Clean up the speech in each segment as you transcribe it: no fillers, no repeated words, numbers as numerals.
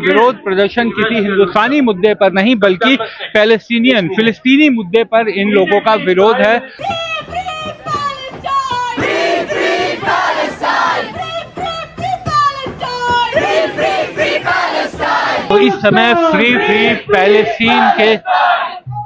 विरोध प्रदर्शन किसी हिंदुस्तानी मुद्दे पर नहीं बल्कि फिलिस्तीनी मुद्दे पर इन लोगों का विरोध है। तो इस समय फ्री फ्री पैलेस्टीन के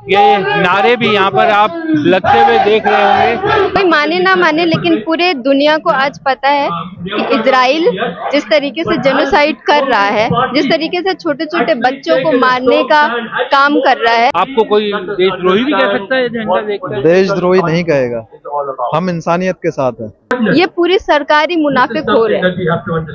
ये नारे भी यहाँ पर आप लगते हुए देख रहे होंगे। कोई माने ना माने लेकिन पूरे दुनिया को आज पता है कि इजराइल जिस तरीके से जेनोसाइड कर रहा है, जिस तरीके से छोटे छोटे बच्चों को मारने का काम कर रहा है। आपको कोई देशद्रोही भी कह सकता है झंडा देखकर? देशद्रोही नहीं कहेगा, हम इंसानियत के साथ हैं। ये पूरी सरकारी मुनाफिकखोर है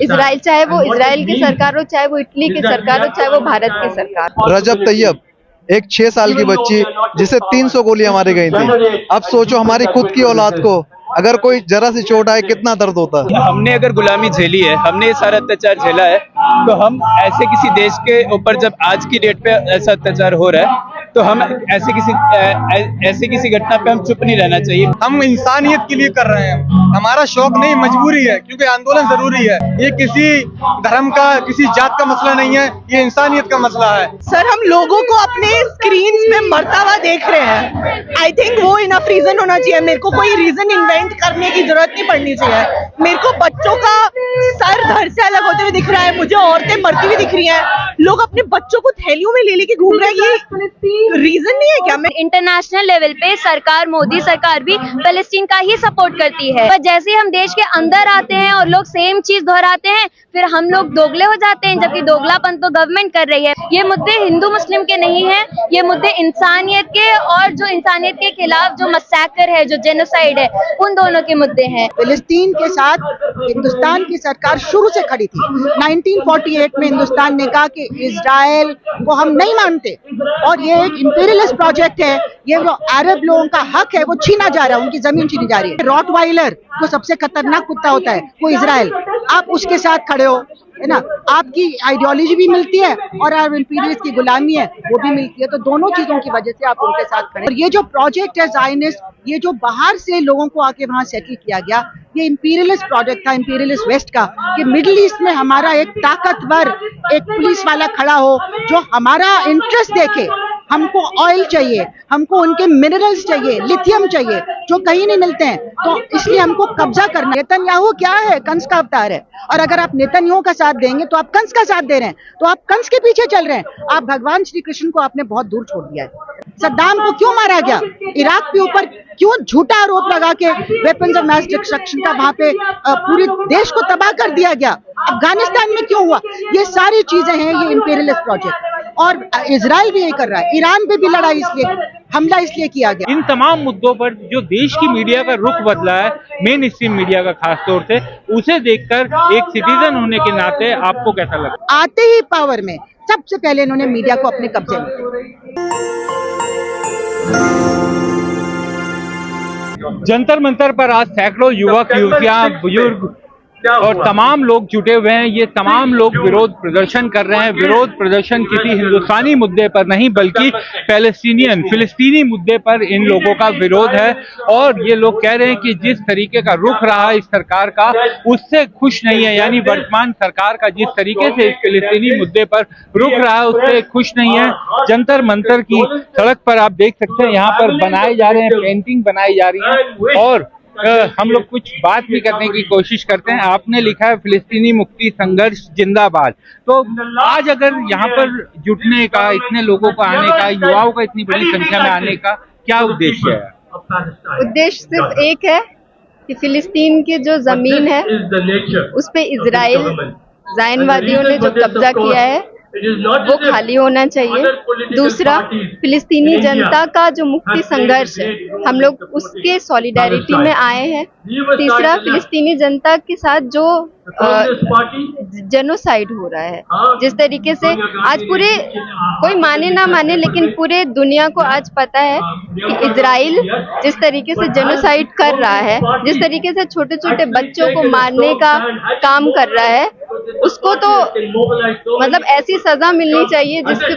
इजराइल, चाहे वो इजराइल की सरकार हो, चाहे वो इटली की सरकार हो, चाहे वो भारत की सरकार। रजब तैयब एक 6 साल की बच्ची जिसे 300 गोलियां मारी गई थी। अब सोचो हमारी खुद की औलाद को अगर कोई जरा सी चोट आए कितना दर्द होता है। हमने अगर गुलामी झेली है, हमने ये सारा अत्याचार झेला है, तो हम ऐसे किसी देश के ऊपर जब आज की डेट पे ऐसा अत्याचार हो रहा है तो हम ऐसे किसी घटना पे हम चुप नहीं रहना चाहिए। हम इंसानियत के लिए कर रहे हैं, हमारा शौक नहीं मजबूरी है, क्योंकि आंदोलन जरूरी है। ये किसी धर्म का किसी जात का मसला नहीं है, ये इंसानियत का मसला है। सर हम लोगों को अपने स्क्रीन में मरता हुआ देख रहे हैं। आई थिंक वो इनफ रीजन होना चाहिए। मेरे को कोई रीजन इन्वेंट करने की जरूरत नहीं पड़नी चाहिए। मेरे को बच्चों का सर धड़ से अलग होते हुए दिख रहा है, मुझे औरतें मरती हुई दिख रही हैं, लोग अपने बच्चों को थैलियों में ले लेके घूम रहे हैं। ये रीजन नहीं है क्या? मैं इंटरनेशनल लेवल पे सरकार, मोदी सरकार भी फलस्तीन का ही सपोर्ट करती है, पर जैसे हम देश के अंदर आते हैं और लोग सेम चीज दोहराते हैं, फिर हम लोग दोगले हो जाते हैं, जबकि दोगलापन तो गवर्नमेंट कर रही है। ये मुद्दे हिंदू मुस्लिम के नहीं है, ये मुद्दे इंसानियत के, और जो इंसानियत के खिलाफ जो मसैकर है, जो जेनोसाइड है, उन दोनों के मुद्दे हैं। फिलिस्तीन के साथ हिंदुस्तान की सरकार शुरू से खड़ी थी। 1948 में हिंदुस्तान ने कहा कि इजराइल को हम नहीं मानते और ये एक इंपीरियलिस्ट प्रोजेक्ट है, ये जो अरब लोगों का हक है वो छीना जा रहा है, उनकी जमीन छीनी जा रही है। रॉटवाइलर जो सबसे खतरनाक कुत्ता होता है वो इजराइल, आप उसके साथ खड़े हो, है ना? आपकी आइडियोलॉजी भी मिलती है और अरब इंपीरियलिस्ट की गुलामी है वो भी मिलती है, तो दोनों चीजों की वजह से आप उनके साथ खड़े। और ये जो प्रोजेक्ट है ज़ायनिस्ट, ये जो बाहर से लोगों को आके वहां सेटल किया गया, ये इंपीरियलिस्ट प्रोजेक्ट था, इंपीरियलिस्ट वेस्ट का, कि मिडिल ईस्ट में हमारा एक ताकतवर एक पुलिस वाला खड़ा हो जो हमारा इंटरेस्ट देखे। हमको ऑयल चाहिए, हमको उनके मिनरल्स चाहिए, लिथियम चाहिए जो कहीं नहीं मिलते हैं, तो इसलिए हमको कब्जा करना। नेतन्याहू क्या है? कंस का अवतार है, और अगर आप नेतन्याहू का साथ देंगे तो आप कंस का साथ दे रहे हैं, तो आप कंस के पीछे चल रहे हैं। आप भगवान श्री कृष्ण को आपने बहुत दूर छोड़ दिया है। सद्दाम को क्यों मारा गया? इराक के ऊपर क्यों झूठा आरोप लगा के वेपन्स ऑफ मैस डिस्ट्रक्शन का वहां पे पूरे देश को तबाह कर दिया गया? अफगानिस्तान में क्यों हुआ? ये सारी चीजें हैं, ये इंपीरियलिस्ट प्रोजेक्ट, और इजराइल भी यही कर रहा है। ईरान पे भी लड़ाई इसलिए, हमला इसलिए किया गया। इन तमाम मुद्दों पर जो देश की मीडिया का रुख बदला है, मेन स्ट्रीम मीडिया का खास तौर से, उसे देखकर एक सिटीजन होने के नाते आपको कैसा लगा? आते ही पावर में सबसे पहले इन्होंने मीडिया को अपने कब्जे में। जंतर मंतर पर आज सैकड़ों युवक, युवतियां, बुजुर्ग और तमाम लोग जुटे हुए हैं। ये तमाम लोग विरोध प्रदर्शन कर रहे हैं। विरोध प्रदर्शन किसी हिंदुस्तानी मुद्दे पर नहीं बल्कि फिलिस्तीनी मुद्दे पर इन लोगों का विरोध है, और ये लोग कह रहे हैं कि जिस तरीके का रुख रहा इस सरकार का, उससे खुश नहीं है। यानी वर्तमान सरकार का जिस तरीके से इस फिलिस्तीनी मुद्दे पर रुख रहा है उससे खुश नहीं है। जंतर मंतर की सड़क पर आप देख सकते हैं, यहाँ पर बनाए जा रहे हैं, पेंटिंग बनाई जा रही है, और हम लोग कुछ बात भी करने की कोशिश करते हैं। आपने लिखा है फिलिस्तीनी मुक्ति संघर्ष जिंदाबाद, तो आज अगर यहाँ पर जुटने का, इतने लोगों को आने का, युवाओं का इतनी बड़ी संख्या में आने का क्या उद्देश्य है? उद्देश्य सिर्फ एक है कि फिलिस्तीन की जो जमीन है उस पे इजराइल ज़ायनवादियों ने जो कब्जा किया है वो खाली होना चाहिए। दूसरा, फिलिस्तीनी जनता का जो मुक्ति संघर्ष है, हम लोग उसके सॉलिडारिटी में आए हैं। तीसरा, फिलिस्तीनी जनता के साथ जो जेनोसाइड हो रहा है, जिस तरीके से आज पूरे, कोई माने ना माने लेकिन पूरे दुनिया को आज पता है कि इजराइल जिस तरीके से जेनोसाइड कर रहा है, जिस तरीके से छोटे छोटे बच्चों को मारने का काम कर रहा है, उसको तो मतलब ऐसी सजा मिलनी चाहिए जिससे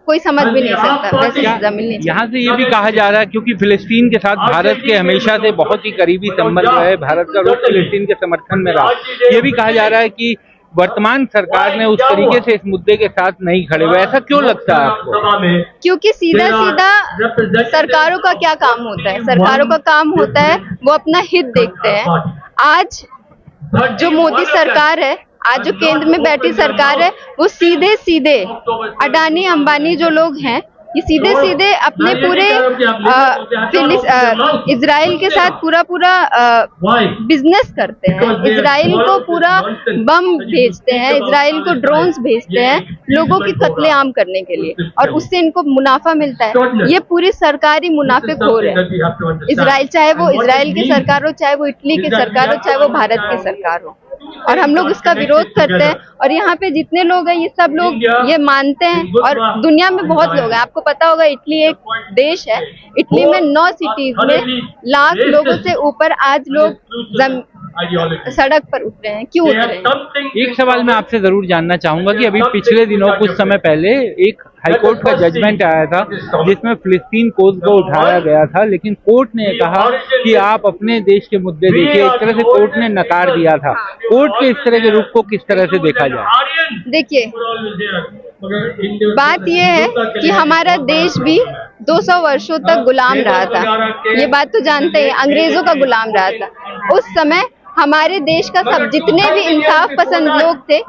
कोई समझ भी नहीं सकता, वैसे सजा मिलनी चाहिए। यहाँ से ये भी कहा जा रहा है, क्योंकि फिलिस्तीन के साथ भारत के हमेशा से बहुत ही करीबी संबंध है, भारत का रुख फिलिस्तीन के समर्थन में रहा। ये भी कहा जा रहा है कि वर्तमान सरकार ने उस तरीके से इस मुद्दे के साथ नहीं खड़े हुए, ऐसा क्यों लगता है आपको? क्योंकि सीधा सीधा सरकारों का क्या काम होता है, सरकारों का काम होता है वो अपना हित देखते हैं। आज जो मोदी सरकार है, आज जो केंद्र में बैठी सरकार है, वो सीधे सीधे अडानी अंबानी जो लोग हैं, ये सीधे सीधे अपने पूरे इजराइल के साथ पूरा बिजनेस करते हैं। इजराइल को पूरा बम भेजते हैं, इजराइल को ड्रोन्स भेजते हैं लोगों की कत्लेआम करने के लिए, और उससे इनको मुनाफा मिलता है। ये पूरी सरकारी मुनाफेखोर है इजराइल, चाहे वो इजराइल की सरकार हो, चाहे वो इटली की सरकार हो, चाहे वो भारत की सरकार हो। और हम लोग इसका विरोध करते हैं, और यहाँ पे जितने लोग हैं ये सब लोग ये मानते हैं, और दुनिया में बहुत लोग हैं। आपको पता होगा इटली एक देश है, इटली में 9 सिटीज में लाख लोगों से ऊपर आज लोग सड़क पर उतरे हैं। क्यों उतरे हैं? एक सवाल मैं आपसे जरूर जानना चाहूंगा कि अभी पिछले दिनों कुछ समय पहले एक हाईकोर्ट का जजमेंट आया था जिसमें फिलिस्तीन कोर्ट को उठाया गया था, लेकिन कोर्ट ने कहा कि आप अपने देश के मुद्दे देखिए। इस तरह से कोर्ट ने नकार दिया था। कोर्ट के इस तरह के रुख को किस तरह से देखा जाए? देखिए, बात यह है कि हमारा देश भी 200 वर्षों तक गुलाम रहा था। ये बात तो जानते हैं, अंग्रेजों का गुलाम रहा था। उस समय हमारे देश का सब जितने भी इंसाफ पसंद लोग थे,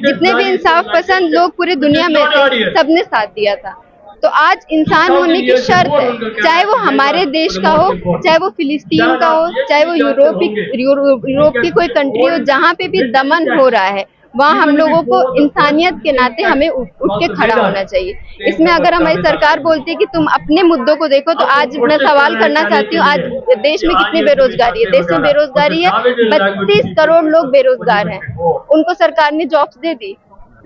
जितने भी इंसाफ पसंद लोग पूरी दुनिया में थे, सबने साथ दिया था। तो आज इंसान होने की शर्त है, चाहे वो हमारे देश का हो, चाहे वो फिलिस्तीन का हो, चाहे वो यूरोप की कोई कंट्री हो, जहाँ पे भी दमन हो रहा है वहाँ हम लोगों को इंसानियत के नाते हमें उठ के खड़ा होना चाहिए। इसमें अगर हमारी सरकार बोलती है कि तुम अपने मुद्दों को देखो, तो आज मैं सवाल करना चाहती हूँ, आज देश में कितनी बेरोजगारी है? देश में बेरोजगारी है, 32 करोड़ लोग बेरोजगार हैं, उनको सरकार ने जॉब्स दे दी।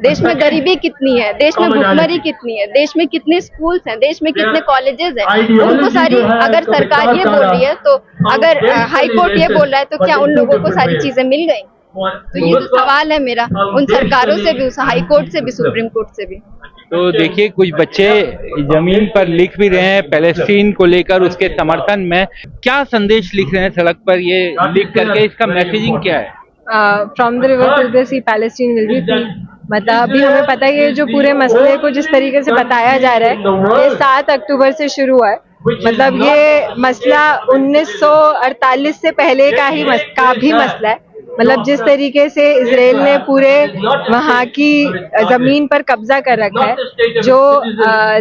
देश में गरीबी कितनी है, देश में भुखमरी कितनी है, देश में कितने स्कूल्स हैं, देश में कितने कॉलेजेस हैं, उनको सारी, अगर सरकार ये बोल रही है तो, अगर हाई कोर्ट ये बोल रहा है तो क्या उन लोगों को सारी चीजें मिल गई? तो ये जो सवाल है मेरा उन सरकारों से भी, उस हाई कोर्ट से भी, सुप्रीम कोर्ट से भी। तो देखिए, कुछ बच्चे जमीन पर लिख भी रहे हैं पैलेस्टीन को लेकर, उसके समर्थन में। क्या संदेश लिख रहे हैं सड़क पर, ये लिख करके इसका मैसेजिंग क्या है? From the river to the sea, Palestine will be free. मतलब अभी हमें पता है ये जो पूरे मसले को जिस तरीके से बताया जा रहा है, ये 7 अक्टूबर से शुरू हुआ है। मतलब ये मसला 1948 से पहले का भी मसला है। मतलब जिस तरीके से इजराइल ने पूरे वहाँ की जमीन पर कब्जा कर रखा है, जो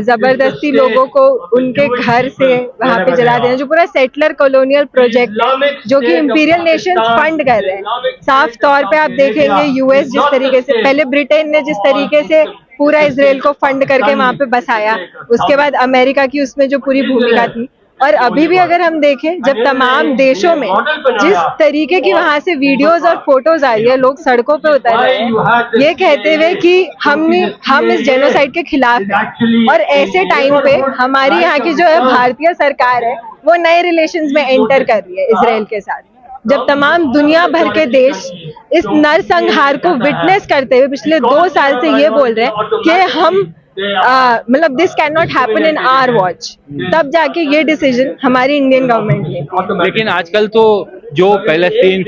जबरदस्ती लोगों को उनके घर से वहाँ पे जला देना, जो पूरा सेटलर कॉलोनियल प्रोजेक्ट जो कि इंपीरियल नेशंस फंड कर रहे हैं। साफ तौर पे आप देखेंगे यूएस जिस तरीके से, पहले ब्रिटेन ने जिस तरीके से पूरा इजराइल को फंड करके वहाँ पे बसाया, उसके बाद अमेरिका की उसमें जो पूरी भूमिका थी, और अभी भी अगर हम देखें, जब तमाम देशों में जिस तरीके की वहां से वीडियोस और फोटोज आ रही है, लोग सड़कों पे उतर रहे हैं ये कहते हुए कि हम इस जेनोसाइड के खिलाफ हैं। और ऐसे टाइम पे हमारी यहाँ की जो है भारतीय सरकार है, वो नए रिलेशंस में एंटर कर रही है इजराइल के साथ, जब तमाम दुनिया भर के देश इस नरसंहार को विटनेस करते हुए पिछले 2 साल से ये बोल रहे हैं कि हम मतलब this can not happen in our watch, तब जाके ये डिसीजन हमारी इंडियन गवर्नमेंट ने। लेकिन आजकल तो जो फिलिस्तीन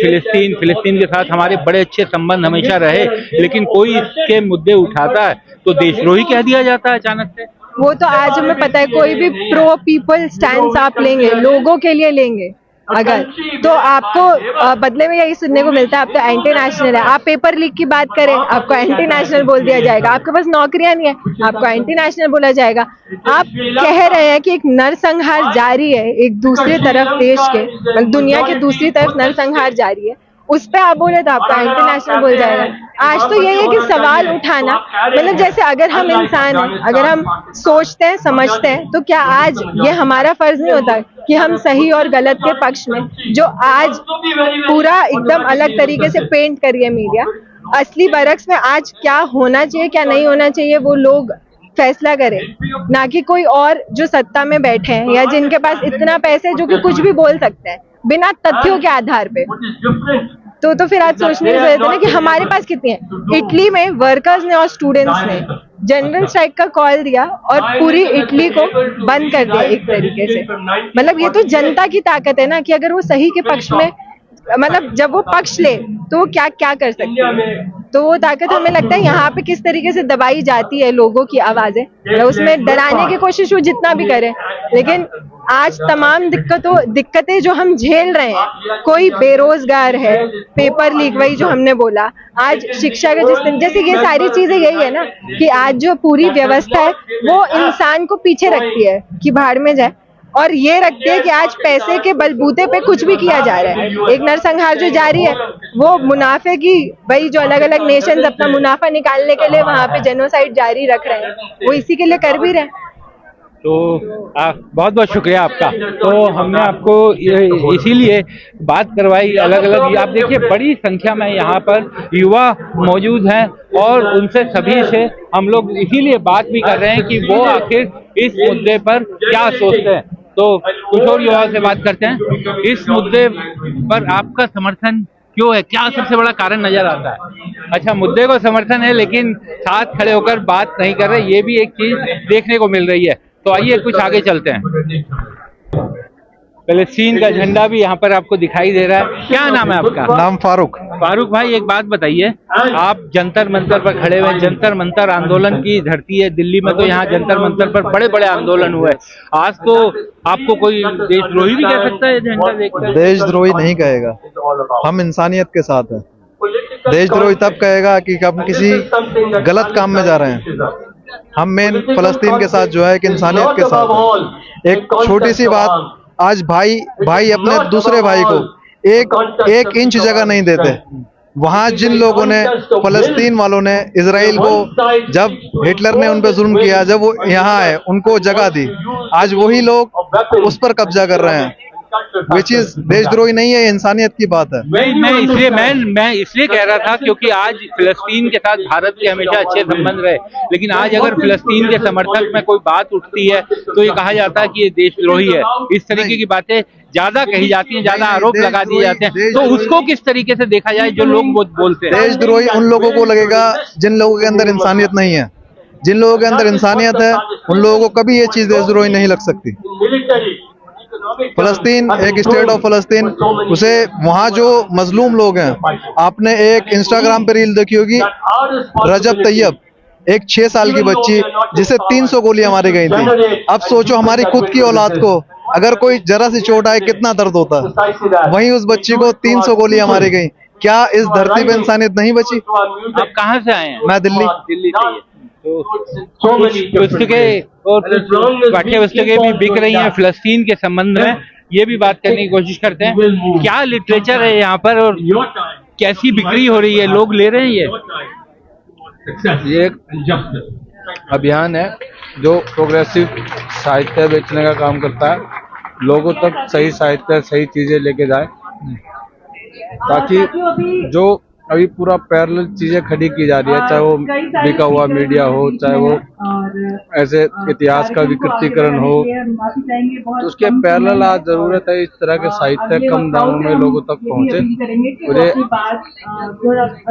के साथ हमारे बड़े अच्छे संबंध हमेशा रहे, लेकिन कोई इसके मुद्दे उठाता है तो देशद्रोही कह दिया जाता है अचानक से। वो तो आज हमें पता है, कोई भी प्रो पीपल स्टैंड आप लेंगे, लोगों के लिए लेंगे अगर, तो आपको बदले में यही सुनने को मिलता है, आप तो एंटी नेशनल है। आप पेपर लीक की बात करें, आपको एंटी नेशनल बोल दिया जाएगा। आपके पास नौकरियां नहीं है, आपको एंटी नेशनल बोला जाएगा। आप कह रहे हैं कि एक नरसंहार जारी है एक दूसरी तरफ, देश के दुनिया के दूसरी तरफ नरसंहार जारी है, उस पे आप बोले तो आपको एंटी नेशनल बोल जाएगा। आज तो यही है कि सवाल उठाना, मतलब जैसे अगर हम इंसान हैं, अगर हम सोचते हैं समझते हैं, तो क्या आज ये हमारा फर्ज नहीं होता कि हम सही और गलत के पक्ष में, जो आज पूरा एकदम अलग तरीके से पेंट करी है मीडिया, असली बरक्स में आज क्या होना चाहिए क्या नहीं होना चाहिए वो लोग फैसला करें, ना कि कोई और जो सत्ता में बैठे हैं या जिनके पास इतना पैसे है जो कि कुछ भी बोल सकते हैं बिना तथ्यों के आधार पे। तो फिर आज सोचने की जरूरत है ना कि हमारे पास कितनी है। इटली में वर्कर्स ने और स्टूडेंट्स ने जनरल स्ट्राइक का कॉल दिया और पूरी इटली को बंद कर दिया एक तरीके से। मतलब ये तो जनता की ताकत है ना, कि अगर वो सही के पक्ष में मतलब जब वो पक्ष ले तो वो क्या क्या कर सकती है। तो वो ताकत हमें लगता है यहाँ पे किस तरीके से दबाई जाती है लोगों की आवाजें, मतलब उसमें डराने की कोशिश वो जितना भी करें, लेकिन आज तमाम दिक्कतें जो हम झेल रहे हैं, कोई बेरोजगार है, पेपर लीक, वही जो हमने बोला, आज शिक्षा का जैसे ये सारी चीजें यही है ना कि आज जो पूरी व्यवस्था है वो इंसान को पीछे रखती है कि भाड़ में जाए, और ये रखती है कि आज पैसे के बलबूते पे कुछ भी किया जा रहा है। एक नरसंहार जो जारी है वो मुनाफे की, वही जो अलग अलग नेशंस अपना मुनाफा निकालने के लिए वहां पे जेनोसाइड जारी रख रहे हैं, वो इसी के लिए कर भी रहे हैं। तो बहुत बहुत शुक्रिया आपका। तो हमने आपको इसीलिए बात करवाई अलग अलग, आप देखिए बड़ी संख्या में यहाँ पर युवा मौजूद हैं और उनसे सभी से हम लोग इसीलिए बात भी कर रहे हैं कि वो आखिर इस मुद्दे पर क्या सोचते हैं। तो कुछ और युवाओं से बात करते हैं, इस मुद्दे पर आपका समर्थन क्यों है, क्या सबसे बड़ा कारण नजर आता है? अच्छा, मुद्दे को समर्थन है लेकिन साथ खड़े होकर बात नहीं कर रहे, ये भी एक चीज देखने को मिल रही है। तो आइए कुछ आगे चलते हैं। फलस्तीन का झंडा भी यहाँ पर आपको दिखाई दे रहा है। क्या नाम है आपका? नाम फारूक। फारूक भाई, एक बात बताइए, आप जंतर मंतर पर खड़े हुए, जंतर मंतर आंदोलन की धरती है दिल्ली में, तो यहाँ जंतर मंतर पर बड़े बड़े आंदोलन हुए। आज तो आपको कोई देशद्रोही भी कह सकता है झंडा देखकर? देशद्रोही नहीं कहेगा, हम इंसानियत के साथ हैं। देशद्रोही तब कहेगा कि हम किसी गलत काम में जा रहे हैं। हम मेन फलस्तीन के साथ जो है कि इंसानियत के साथ है। एक छोटी सी बात, आज भाई अपने दूसरे भाई को एक इंच जगह नहीं देते। वहां जिन लोगों ने, फलस्तीन वालों ने इजराइल को, जब हिटलर ने उन पर जुल्म किया, जब वो यहाँ आए उनको जगह दी, आज वही लोग उस पर कब्जा कर रहे हैं। विच इज देशद्रोही नहीं है, इंसानियत की बात है। मैं इसलिए कह रहा था क्योंकि आज फिलिस्तीन के साथ भारत के हमेशा अच्छे संबंध रहे, लेकिन आज अगर फिलिस्तीन के समर्थक में कोई बात उठती है तो ये कहा जाता है कि ये देशद्रोही है। इस तरीके की बातें ज्यादा कही जाती हैं, ज्यादा आरोप लगा दिए जाते हैं, तो उसको किस तरीके से देखा जाए जो लोग बोलते हैं? देशद्रोही उन लोगों को लगेगा जिन लोगों के अंदर इंसानियत नहीं है। जिन लोगों के अंदर इंसानियत है उन लोगों को कभी ये चीज देशद्रोही नहीं लग सकती। फलस्तीन एक स्टेट ऑफ फलस्तीन, उसे वहाँ जो मजलूम लोग हैं, आपने एक इंस्टाग्राम पे रील देखी होगी, रजब तैयब, एक 6 साल की बच्ची जिसे 300 गोलियां मारी गई थी। अब सोचो हमारी खुद की औलाद को अगर कोई जरा सी चोट आए कितना दर्द होता है। वहीं उस बच्ची को 300 गोलियां मारी गई। क्या इस धरती पे इंसानियत नहीं बची? आप कहाँ से आए हैं? मैं दिल्ली से। तो पुस्तकें और पाठ्य पुस्तकें भी बिक रही हैं फिलिस्तीन के संबंध में, ये भी बात करने की कोशिश करते हैं। क्या लिटरेचर है यहाँ पर और कैसी बिक्री हो रही है, लोग ले रहे हैं? ये एक अभियान है जो प्रोग्रेसिव साहित्य बेचने का काम करता है, लोगों तक सही साहित्य, सही चीजें लेके जाए, ताकि जो अभी पूरा पैरेलल चीजें खड़ी की जा रही है, चाहे वो बिका हुआ मीडिया हो, चाहे वो ऐसे इतिहास का विकृतीकरण हो, तो उसके पैरेलल आज जरूरत है इस तरह के साहित्य कम दामों में लोगों तक पहुंचे। और ये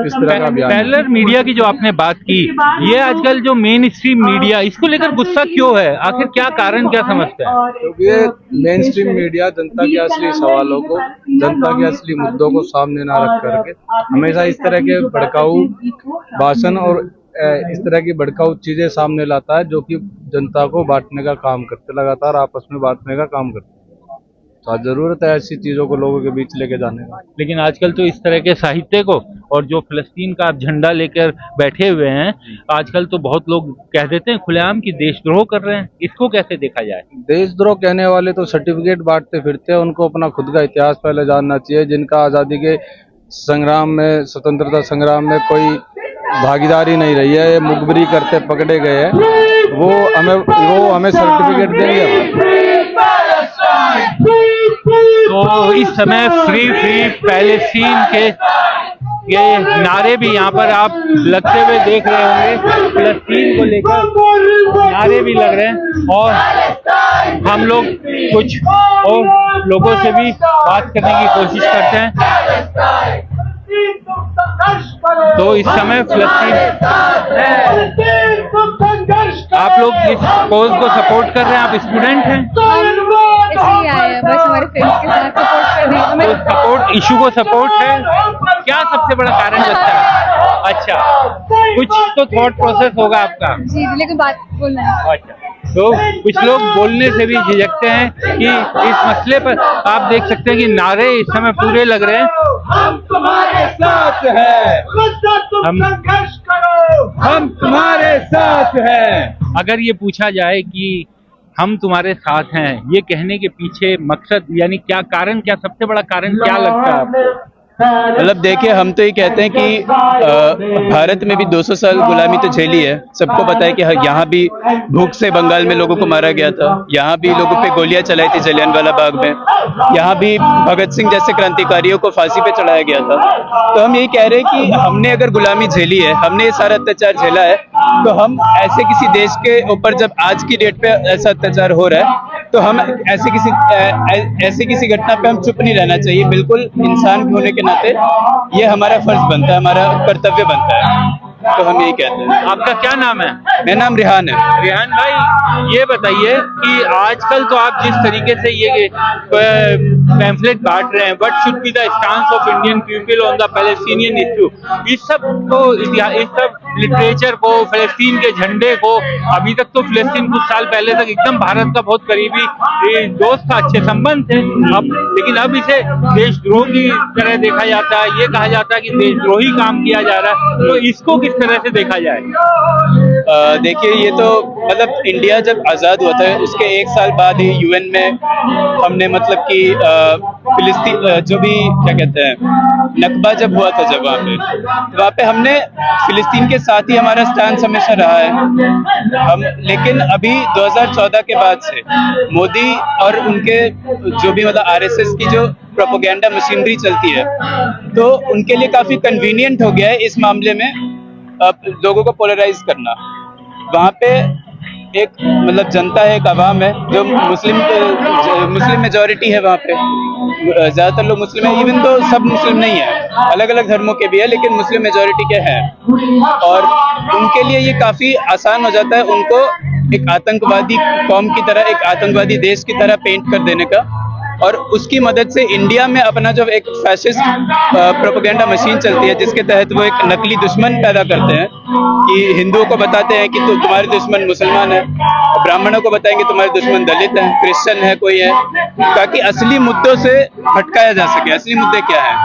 इस तरह का अभियान, पैरेलल मीडिया की जो आपने बात की, ये आजकल जो मेन स्ट्रीम मीडिया, इसको लेकर गुस्सा क्यों है? आखिर क्या कारण, क्या समझते हैं? क्योंकि ये मेन स्ट्रीम मीडिया जनता के असली सवालों को, जनता के असली मुद्दों को सामने ना रख करके हमेशा इस तरह के भड़काऊ भाषण और इस तरह की भड़काऊ चीजें सामने लाता है, जो कि जनता को बांटने का काम करते, लगातार आपस में बांटने का काम करते। तो जरूरत है ऐसी चीजों को लोगों के बीच लेके जाने का। लेकिन आजकल तो इस तरह के साहित्य को, और जो फिलिस्तीन का आप झंडा लेकर बैठे हुए हैं, आजकल तो बहुत लोग कह देते हैं खुलेआम कि देशद्रोह कर रहे हैं। इसको कैसे देखा जाए? देशद्रोह कहने वाले तो सर्टिफिकेट बांटते फिरते हैं, उनको अपना खुद का इतिहास पहले जानना चाहिए। जिनका आजादी के संग्राम में, स्वतंत्रता संग्राम में कोई भागीदारी नहीं रही है, मुखबिरी करते पकड़े गए हैं, वो हमें सर्टिफिकेट देंगे। तो इस समय फ्री पैलेस्टीन के ये नारे भी यहाँ पर आप लगते हुए देख रहे होंगे। फिलिस्तीन को लेकर नारे भी लग रहे हैं, और हम लोग कुछ और लोगों से भी बात करने की कोशिश करते हैं। तो इस समय फिलिस्तीन, आप लोग इस कॉज को सपोर्ट कर रहे हैं? आप स्टूडेंट हैं? इसलिए आए हैं बस हमारे फ्रेंड्स के साथ सपोर्ट हमें तो सपोर्ट इशू को सपोर्ट है, क्या सबसे बड़ा कारण लगता है? अच्छा, कुछ तो थॉट प्रोसेस होगा आपका। जी, लेकिन बात बोलना है। अच्छा, तो कुछ लोग बोलने से भी झिझकते हैं कि इस मसले पर आप देख सकते हैं कि नारे इस समय पूरे लग रहे हैं, हम तुम्हारे साथ हैं, हम तुम्हारे साथ हैं। अगर ये पूछा जाए कि हम तुम्हारे साथ हैं, ये कहने के पीछे मकसद यानी क्या कारण, क्या सबसे बड़ा कारण क्या लगता है आपको? मतलब देखिए, हम तो ये कहते हैं कि भारत में भी 200 साल गुलामी तो झेली है। सबको पता है कि यहाँ भी भूख से बंगाल में लोगों को मारा गया था, यहाँ भी लोगों पे गोलियां चलाई थी जलियांवाला बाग में, यहाँ भी भगत सिंह जैसे क्रांतिकारियों को फांसी पे चढ़ाया गया था। तो हम यही कह रहे हैं कि हमने अगर गुलामी झेली है, हमने ये सारा अत्याचार झेला है, तो हम ऐसे किसी देश के ऊपर जब आज की डेट पे ऐसा अत्याचार हो रहा है, तो हम ऐसे किसी घटना पे हम चुप नहीं रहना चाहिए। बिल्कुल इंसान होने के नाते ये हमारा फर्ज बनता है, हमारा कर्तव्य बनता है। तो हम यही कहते हैं। आपका क्या नाम है? मेरा नाम रिहान है। रिहान भाई, ये बताइए कि आजकल तो आप जिस तरीके से ये पैम्फलेट बांट रहे हैं, what should be the stance of Indian people on the Palestinian issue, इस सब को, इस सब लिटरेचर को, फलस्तीन के झंडे को, अभी तक तो फलस्तीन कुछ साल पहले तक एकदम भारत का बहुत करीबी दोस्त था, अच्छे संबंध थे, लेकिन अब इसे देशद्रोह की तरह देखा जाता है, ये कहा जाता है कि देशद्रोही काम किया जा रहा है। तो इसको किस तरह से देखा जाए? देखिए, ये तो मतलब इंडिया जब आज़ाद हुआ था उसके 1 साल बाद ही यूएन में हमने मतलब कि फिलिस्तीन जो भी क्या कहते हैं नकबा जब हुआ था, जब वहाँ पे हमने फिलिस्तीन के साथ ही हमारा स्टैंड हमेशा रहा है। हम लेकिन अभी 2014 के बाद से मोदी और उनके जो भी मतलब आरएसएस की जो प्रोपेगेंडा मशीनरी चलती है, तो उनके लिए काफी कन्वीनियंट हो गया है इस मामले में लोगों को पोलराइज करना। वहाँ पे एक मतलब जनता है, एक आवाम है जो मुस्लिम मेजॉरिटी है। वहाँ पे ज्यादातर लोग मुस्लिम है, इवन तो सब मुस्लिम नहीं है, अलग अलग धर्मों के भी है, लेकिन मुस्लिम मेजॉरिटी के हैं। और उनके लिए ये काफी आसान हो जाता है उनको एक आतंकवादी कौम की तरह, एक आतंकवादी देश की तरह पेंट कर देने का। और उसकी मदद से इंडिया में अपना जो एक फैसिस्ट प्रोपेगेंडा मशीन चलती है, जिसके तहत वो एक नकली दुश्मन पैदा करते हैं कि हिंदुओं को बताते हैं कि तुम्हारे दुश्मन मुसलमान है, ब्राह्मणों को बताएंगे तुम्हारे दुश्मन दलित हैं, क्रिश्चियन है, कोई है, ताकि असली मुद्दों से भटकाया जा सके। असली मुद्दे क्या है?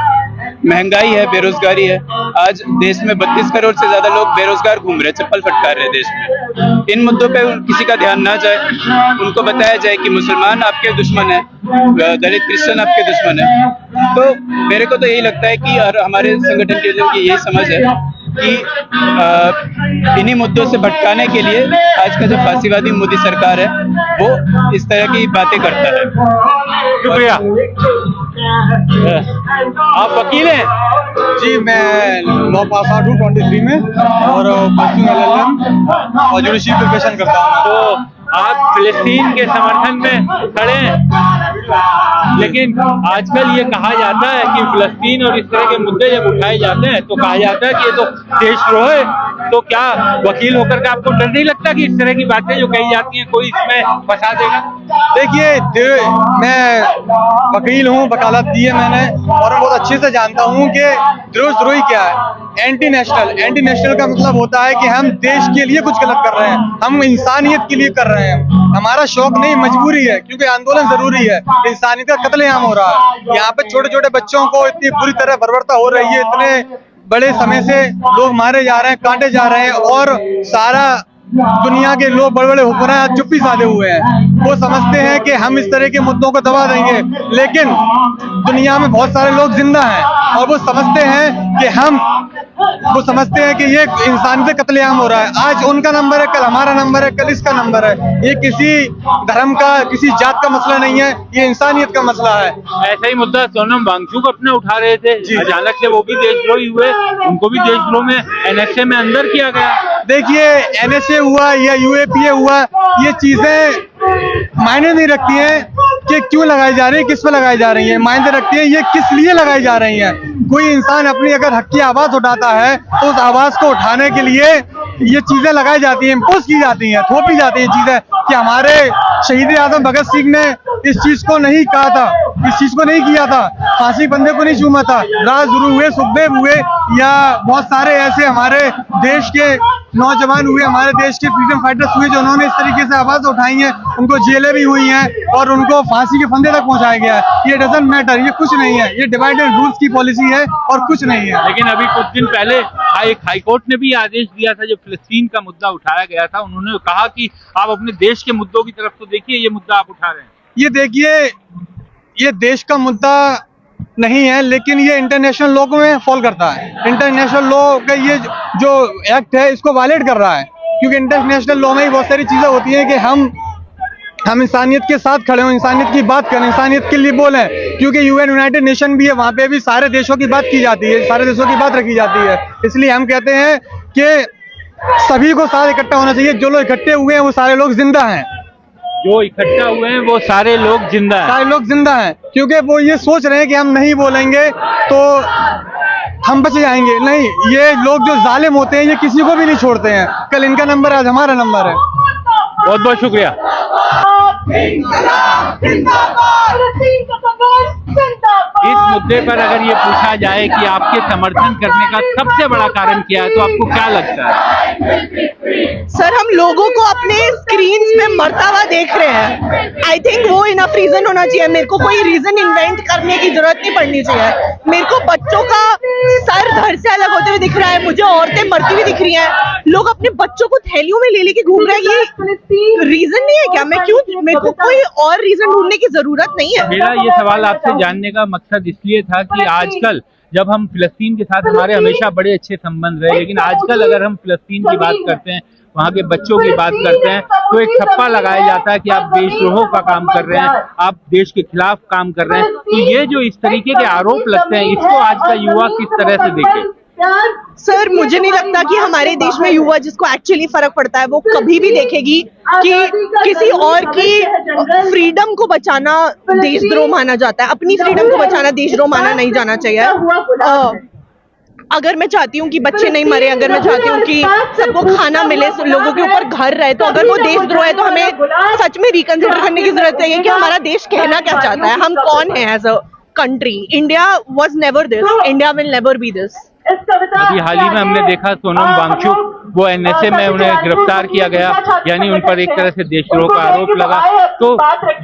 महंगाई है, बेरोजगारी है। आज देश में 32 करोड़ से ज्यादा लोग बेरोजगार घूम रहे हैं, चप्पल फटकार रहे हैं देश में। इन मुद्दों पे किसी का ध्यान ना जाए, उनको बताया जाए कि मुसलमान आपके दुश्मन है, दलित क्रिश्चियन आपके दुश्मन है। तो मेरे को तो यही लगता है कि और हमारे संगठन के लोगों की यही समझ है कि इन्हीं मुद्दों से भटकाने के लिए आज का जो फांसीवादी मोदी सरकार है वो इस तरह की बातें करता है। शुक्रिया। आप वकील हैं? जी, मैं लॉ पास आउट हूँ 23 में और परसों LLM और जुडिशरी प्रिपरेशन करता हूँ। तो आप फिलिस्तीन के समर्थन में खड़े हैं, लेकिन आजकल ये कहा जाता है कि फिलिस्तीन और इस तरह के मुद्दे जब उठाए जाते हैं तो कहा जाता है कि ये तो देशद्रोह है। तो क्या वकील होकर के आपको डर नहीं लगता कि इस तरह की बातें जो कही जाती हैं कोई इसमें फंसा देगा? देखिए, मैं वकील हूँ, वकालत की है मैंने, और मैं बहुत अच्छे से जानता हूँ कि देशद्रोही क्या है। एंटी नेशनल का मतलब होता है कि हम देश के लिए कुछ गलत कर रहे हैं, हम इंसानियत के लिए कर रहे हैं। हमारा शौक नहीं, मजबूरी है, क्योंकि आंदोलन जरूरी है। इंसानियत का कत्लेआम हो रहा है यहाँ पे, छोटे छोटे बच्चों को इतनी बुरी तरह बर्बरता हो रही है, इतने बड़े समय से लोग मारे जा रहे हैं, काटे जा रहे हैं, और सारा दुनिया के लोग बड़े बड़े हुक्मरान चुप्पी साधे हुए हैं। वो समझते हैं कि हम इस तरह के मुद्दों को दबा देंगे, लेकिन दुनिया में बहुत सारे लोग जिंदा हैं और वो समझते हैं कि ये इंसान से कत्लेआम हो रहा है। आज उनका नंबर है, कल हमारा नंबर है, कल इसका नंबर है। ये किसी धर्म का, किसी जात का मसला नहीं है, ये इंसानियत का मसला है। ऐसा ही मुद्दा सोनम वांगचुक अपने उठा रहे थे, अचानक से वो भी देशद्रोही हुए, उनको भी देशद्रोह में NSA में अंदर किया गया। देखिए, NSA हुआ या UAPA हुआ, ये चीजें मायने नहीं रखती हैं कि क्यों लगाई जा रही है, किस पे लगाई जा रही है। मायने रखती है ये किस लिए लगाई जा रही है। कोई इंसान अपनी अगर हक की आवाज उठाता है तो उस आवाज को उठाने के लिए ये चीजें लगाई जाती हैं, इम्पोज की जाती हैं, थोपी जाती हैं चीजें कि हमारे शहीद आजम भगत सिंह ने इस चीज को नहीं कहा था, इस चीज को नहीं किया था, फांसी बंदे को नहीं चूमा था। राजगुरु हुए, सुखदेव हुए, या बहुत सारे ऐसे हमारे देश के नौजवान हुए, हमारे देश के फ्रीडम फाइटर्स हुए, जो उन्होंने इस तरीके से आवाज उठाई है, उनको जेलें भी हुई हैं और उनको फांसी के फंदे तक पहुंचाया गया है। ये डजंट मैटर, ये कुछ नहीं है, ये डिवाइड एंड रूल्स की पॉलिसी है और कुछ नहीं है। लेकिन अभी कुछ दिन पहले एक हाईकोर्ट ने भी आदेश दिया था, जब फिलिस्तीन का मुद्दा उठाया गया था, उन्होंने कहा कि आप अपने देश के मुद्दों की तरफ तो देखिए, ये मुद्दा आप उठा रहे हैं। ये देखिए, ये देश का मुद्दा नहीं है, लेकिन ये इंटरनेशनल लॉ में फॉल करता है। इंटरनेशनल लॉ का ये जो एक्ट है, इसको वायलेट कर रहा है, क्योंकि इंटरनेशनल लॉ में ही बहुत सारी चीजें होती हैं कि हम इंसानियत के साथ खड़े हों, इंसानियत की बात करें, इंसानियत के लिए बोलें, क्योंकि यूएन यूनाइटेड नेशन भी है, वहाँ पे भी सारे देशों की बात की जाती है, सारे देशों की बात रखी जाती है। इसलिए हम कहते हैं कि सभी को साथ इकट्ठा होना चाहिए। जो लोग इकट्ठे हुए हैं वो सारे लोग जिंदा हैं, जो इकट्ठा हुए हैं वो सारे लोग जिंदा हैं, सारे लोग जिंदा हैं, क्योंकि वो ये सोच रहे हैं कि हम नहीं बोलेंगे तो हम बच जाएंगे। नहीं, ये लोग जो जालिम होते हैं, ये किसी को भी नहीं छोड़ते हैं। कल इनका नंबर है, आज हमारा नंबर है। बहुत बहुत शुक्रिया। इस मुद्दे पर अगर ये पूछा जाए कि आपके समर्थन करने का सबसे बड़ा कारण क्या है, तो आपको क्या लगता है? सर, हम लोगों को अपने स्क्रीन में मरता हुआ देख रहे हैं। आई थिंक वो इनफ रीजन होना चाहिए। मेरे को कोई रीजन इन्वेंट करने की जरूरत नहीं पड़नी चाहिए। मेरे को बच्चों का सर धड़ से अलग होते हुए दिख रहा है, मुझे औरतें मरती हुई दिख रही हैं, लोग अपने बच्चों को थैलियों में ले लेके घूम रहे हैं। ये रीजन नहीं है क्या? मेरे को कोई और रीजन ढूंढने की जरूरत नहीं है। मेरा ये सवाल आपसे जानने का मकसद इसलिए था कि आजकल जब हम फिलिस्तीन के साथ, हमारे हमेशा बड़े अच्छे संबंध रहे, लेकिन आजकल अगर हम फिलिस्तीन की बात करते हैं, वहाँ के बच्चों की बात करते हैं, तो एक ठप्पा लगाया जाता है कि आप देशद्रोह का काम कर रहे हैं, आप देश के खिलाफ काम कर रहे हैं। तो ये जो इस तरीके के आरोप लगते हैं, इसको आज का युवा किस तरह से देखे? सर, मुझे नहीं लगता कि हमारे देश में युवा जिसको एक्चुअली फर्क पड़ता है, वो कभी भी देखेगी कि किसी और की फ्रीडम को बचाना देशद्रोह माना जाता है। अपनी फ्रीडम को बचाना देशद्रोह माना नहीं जाना चाहिए। अगर मैं चाहती हूँ कि बच्चे नहीं मरे, अगर मैं चाहती हूँ कि सबको खाना मिले, लोगों के ऊपर घर रहे, तो अगर वो देशद्रोह है तो हमें सच में रिकंसिडर करने की जरूरत है कि हमारा देश कहना क्या चाहता है, हम कौन है as a country. India was never this, India will never be this. अभी हाल ही में हमने देखा सोनम वांगचुक, वो एनएसए में उन्हें गिरफ्तार किया गया, यानी उन पर एक तरह से देशद्रोह का आरोप लगा। तो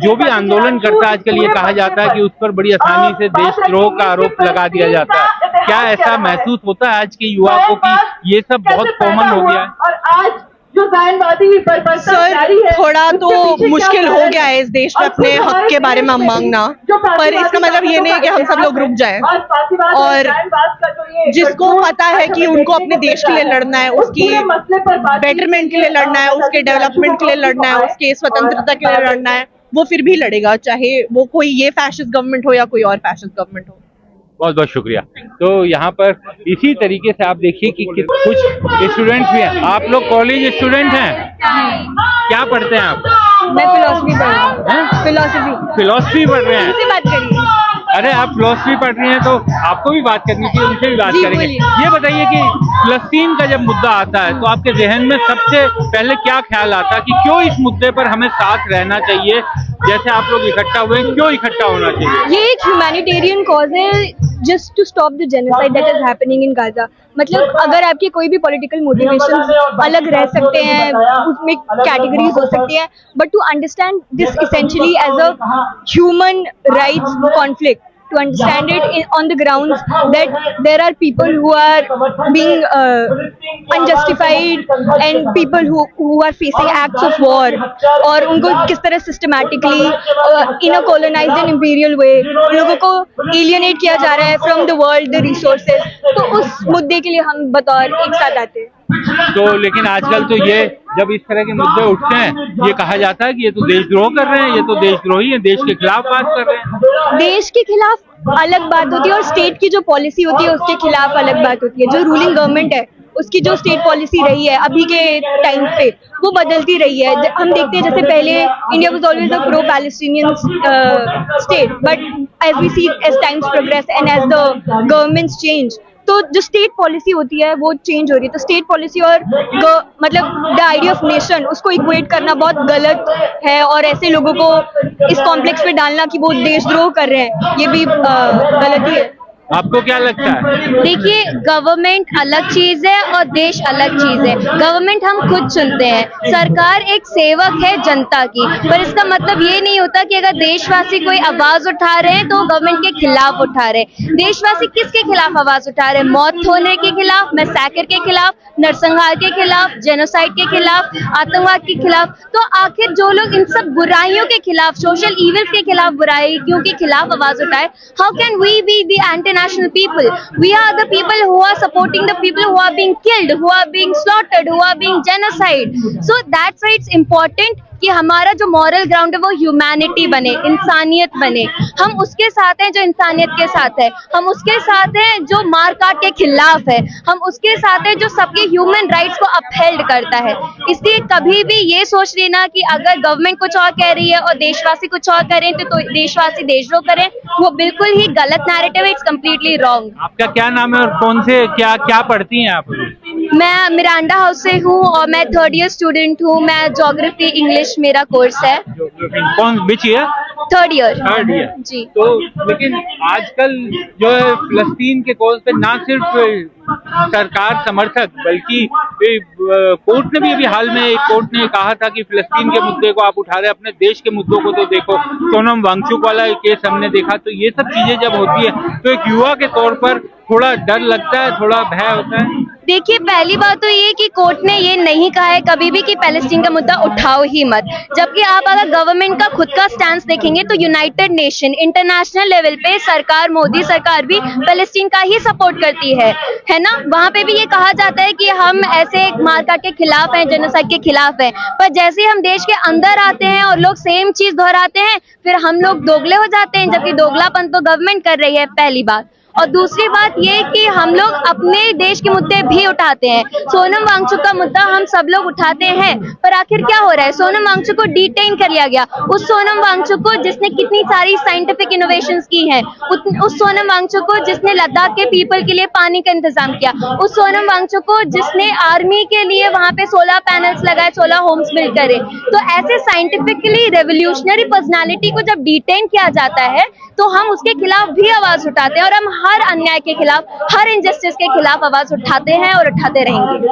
जो भी आंदोलन करता है, आजकल ये कहा जाता है कि उस पर बड़ी आसानी से देशद्रोह का आरोप लगा दिया जाता है। क्या ऐसा महसूस होता है आज के युवा को कि ये सब बहुत कॉमन हो गया है? सर, थोड़ा तो मुश्किल हो गया है इस देश में अपने हक के बारे में मांगना, पर इसका मतलब ये नहीं है कि हम सब लोग रुक जाएं। और जिसको पता है कि उनको अपने देश के लिए लड़ना है, उसकी बेटरमेंट के लिए लड़ना है, उसके डेवलपमेंट के लिए लड़ना है, उसके स्वतंत्रता के लिए लड़ना है, वो फिर भी लड़ेगा, चाहे वो कोई ये फैशिस्ट गवर्नमेंट हो या कोई और फैशिस्ट गवर्नमेंट हो। बहुत बहुत शुक्रिया। तो यहाँ पर इसी तरीके से आप देखिए कि कुछ स्टूडेंट्स भी हैं। आप लोग कॉलेज स्टूडेंट हैं, क्या पढ़ते हैं आप? मैं फिलोसफी पढ़ रही हूँ। फिलोसफी पढ़ रहे हैं? उनसे बात करिए। अरे, आप फिलोसफी पढ़ रही हैं तो आपको भी बात करनी चाहिए, उनसे भी बात करेंगे। ये बताइए कि फिलिस्तीन का जब मुद्दा आता है तो आपके जहन में सबसे पहले क्या ख्याल आता है कि क्यों इस मुद्दे पर हमें साथ रहना चाहिए? जैसे आप लोग इकट्ठा हुए, क्यों इकट्ठा होना चाहिए? ये एक ह्यूमैनिटेरियन कॉज है, just to stop the genocide that is happening in Gaza. मतलब अगर आपके कोई भी पॉलिटिकल मोटिवेशन अलग रह सकते हैं, उसमें कैटेगरीज हो सकती हैं, but to understand this essentially as a human rights conflict, to understand it on the grounds that there are people who are being unjustified and people who are facing acts of war, और उनको किस तरह systematically in a colonized and imperial way लोगों को alienate किया जा रहा है from the world, the resources। तो उस मुद्दे के लिए हम बतौर एक साथ आते हैं। तो लेकिन आजकल तो ये जब इस तरह के मुद्दे उठते हैं, ये कहा जाता है कि ये तो देशद्रोह कर रहे हैं, ये तो देशद्रोही है, देश के खिलाफ बात कर रहे हैं। देश के खिलाफ अलग बात होती है और स्टेट की जो पॉलिसी होती है उसके खिलाफ अलग बात होती है। जो रूलिंग गवर्नमेंट है उसकी जो स्टेट पॉलिसी रही है अभी के टाइम पे, वो बदलती रही है। हम देखते हैं जैसे पहले India was always a pro Palestinian state, but as we see as times progress and as the governments change, तो जो स्टेट पॉलिसी होती है वो चेंज हो रही है। तो स्टेट पॉलिसी और मतलब द आइडिया ऑफ नेशन उसको इक्वेट करना बहुत गलत है, और ऐसे लोगों को इस कॉम्प्लेक्स में डालना कि वो देशद्रोह कर रहे हैं, ये भी गलती है। आपको क्या लगता है? देखिए, गवर्नमेंट अलग चीज है और देश अलग चीज है। गवर्नमेंट हम खुद चुनते हैं, सरकार एक सेवक है जनता की, पर इसका मतलब ये नहीं होता कि अगर देशवासी कोई आवाज उठा रहे हैं तो गवर्नमेंट के खिलाफ उठा रहे हैं। देशवासी किसके खिलाफ आवाज उठा रहे हैं? मौत होने के खिलाफ, मैसेकर के खिलाफ, नरसंहार के खिलाफ, जेनोसाइड के खिलाफ, आतंकवाद के खिलाफ। तो आखिर जो लोग इन सब बुराइयों के खिलाफ, सोशल इविल्स के खिलाफ, बुराइयों के खिलाफ आवाज उठाए, how can we be the anti national people? We are the people who are supporting the people who are being killed, who are being slaughtered, who are being genocide. So that's why it's important कि हमारा जो moral ground है वो humanity बने, इंसानियत बने। हम उसके साथ हैं जो इंसानियत के साथ है, हम उसके साथ हैं जो मार काट के खिलाफ है, हम उसके साथ हैं जो सबके ह्यूमन राइट्स को अपहेल्ड करता है। इसलिए कभी भी ये सोच लेना कि अगर गवर्नमेंट कुछ और कह रही है और देशवासी कुछ और करें तो देशवासी देशद्रोह करें, वो बिल्कुल ही गलत नैरेटिव है। It's completely wrong. आपका क्या नाम है और कौन से क्या पढ़ती हैं आप? मैं मिरांडा हाउस से हूँ और मैं 3rd ईयर स्टूडेंट हूँ। मैं ज्योग्राफी इंग्लिश मेरा कोर्स है। कौन which year? 3rd year. 3rd year जी। तो लेकिन आजकल जो है फिलिस्तीन के कॉज पे ना सिर्फ सरकार समर्थक बल्कि कोर्ट ने भी अभी हाल में एक कोर्ट ने कहा था कि फिलिस्तीन के मुद्दे को आप उठा रहे, अपने देश के मुद्दों को तो देखो। सोनम वांगचुक वाला केस हमने देखा। तो ये सब चीजें जब होती है तो एक युवा के तौर पर थोड़ा डर लगता है, थोड़ा भय होता है। देखिए, पहली बात तो ये कि कोर्ट ने ये नहीं कहा है कभी भी कि पैलेस्टीन का मुद्दा उठाओ ही मत, जबकि आप अगर गवर्नमेंट का खुद का स्टैंड देखेंगे तो यूनाइटेड नेशन इंटरनेशनल लेवल पे सरकार, मोदी सरकार भी पैलेस्टीन का ही सपोर्ट करती है ना। वहाँ पे भी ये कहा जाता है कि हम ऐसे मारकाट के खिलाफ हैं, जेनोसाइड के खिलाफ हैं, पर जैसे ही हम देश के अंदर आते हैं और लोग सेम चीज दोहराते हैं, फिर हम लोग दोगले हो जाते हैं, जबकि दोगलापन तो गवर्नमेंट कर रही है, पहली बात। और दूसरी बात ये कि हम लोग अपने देश के मुद्दे भी उठाते हैं। सोनम वांगचुक का मुद्दा हम सब लोग उठाते हैं, पर आखिर क्या हो रहा है? सोनम वांगचुक को डिटेन कर लिया गया। उस सोनम वांगचुक को जिसने कितनी सारी साइंटिफिक इनोवेशंस की हैं, उस सोनम वांगचुक को जिसने लद्दाख के पीपल के लिए पानी का इंतजाम किया, उस सोनम वांगचुक को जिसने आर्मी के लिए वहां पे 16 पैनल्स लगाए, 16 होम्स बिल्ड करे। तो ऐसे साइंटिफिकली रेवोल्यूशनरी पर्सनालिटी को जब डिटेन किया जाता है तो हम उसके खिलाफ भी आवाज उठाते हैं, और हम हर अन्याय के खिलाफ, हर इनजस्टिस के खिलाफ आवाज उठाते हैं और उठाते रहेंगे।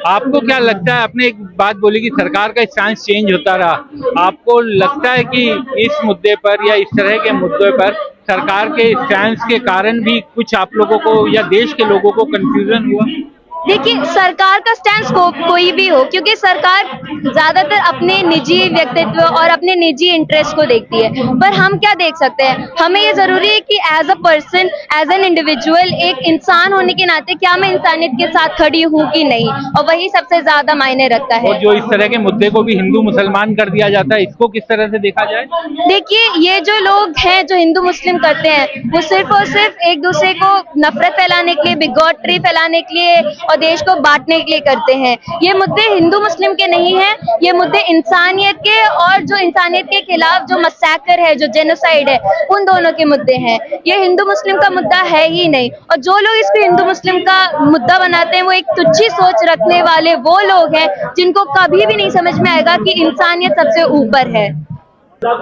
आपको क्या लगता है? आपने एक बात बोली कि सरकार का स्टैंड चेंज होता रहा। आपको लगता है कि इस मुद्दे पर या इस तरह के मुद्दे पर सरकार के स्टैंड के कारण भी कुछ आप लोगों को या देश के लोगों को कंफ्यूजन हुआ? देखिए, सरकार का स्टैंड कोई भी हो, क्योंकि सरकार ज्यादातर अपने निजी व्यक्तित्व और अपने निजी इंटरेस्ट को देखती है, पर हम क्या देख सकते हैं? हमें ये जरूरी है कि as a person, as an individual, एक इंसान होने के नाते क्या मैं इंसानियत के साथ खड़ी हूँ कि नहीं, और वही सबसे ज्यादा मायने रखता है। और जो इस तरह के मुद्दे को भी हिंदू मुसलमान कर दिया जाता है, इसको किस तरह से देखा जाए? देखिए, ये जो लोग हैं जो हिंदू मुस्लिम करते हैं, वो सिर्फ और सिर्फ एक दूसरे को नफरत फैलाने के लिए, बिगॉटरी फैलाने के लिए और देश को बांटने के लिए करते हैं। ये मुद्दे हिंदू मुस्लिम के नहीं हैं, ये मुद्दे इंसानियत के, और जो इंसानियत के खिलाफ जो मैसेकर है, जो जेनोसाइड है, उन दोनों के मुद्दे हैं। ये हिंदू मुस्लिम का मुद्दा है ही नहीं। और जो लोग इसको हिंदू मुस्लिम का मुद्दा बनाते हैं वो एक तुच्छी सोच रखने वाले वो लोग हैं जिनको कभी भी नहीं समझ में आएगा कि इंसानियत सबसे ऊपर है।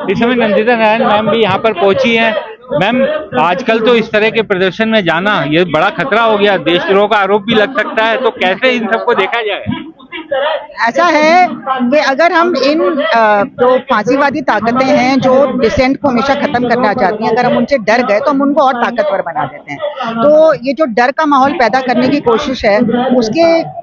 इस समय नंदिता नारायण मैम भी यहाँ पर पहुंची हैं। मैम, आजकल तो इस तरह के प्रदर्शन में जाना ये बड़ा खतरा हो गया, देशद्रोह का आरोप भी लग सकता है, तो कैसे इन सबको देखा जाए? ऐसा है कि अगर हम इन जो फांसीवादी ताकतें हैं जो डिसेंट को हमेशा खत्म करना चाहती हैं, अगर हम उनसे डर गए तो हम उनको और ताकतवर बना देते हैं। तो ये जो डर का माहौल पैदा करने की कोशिश है,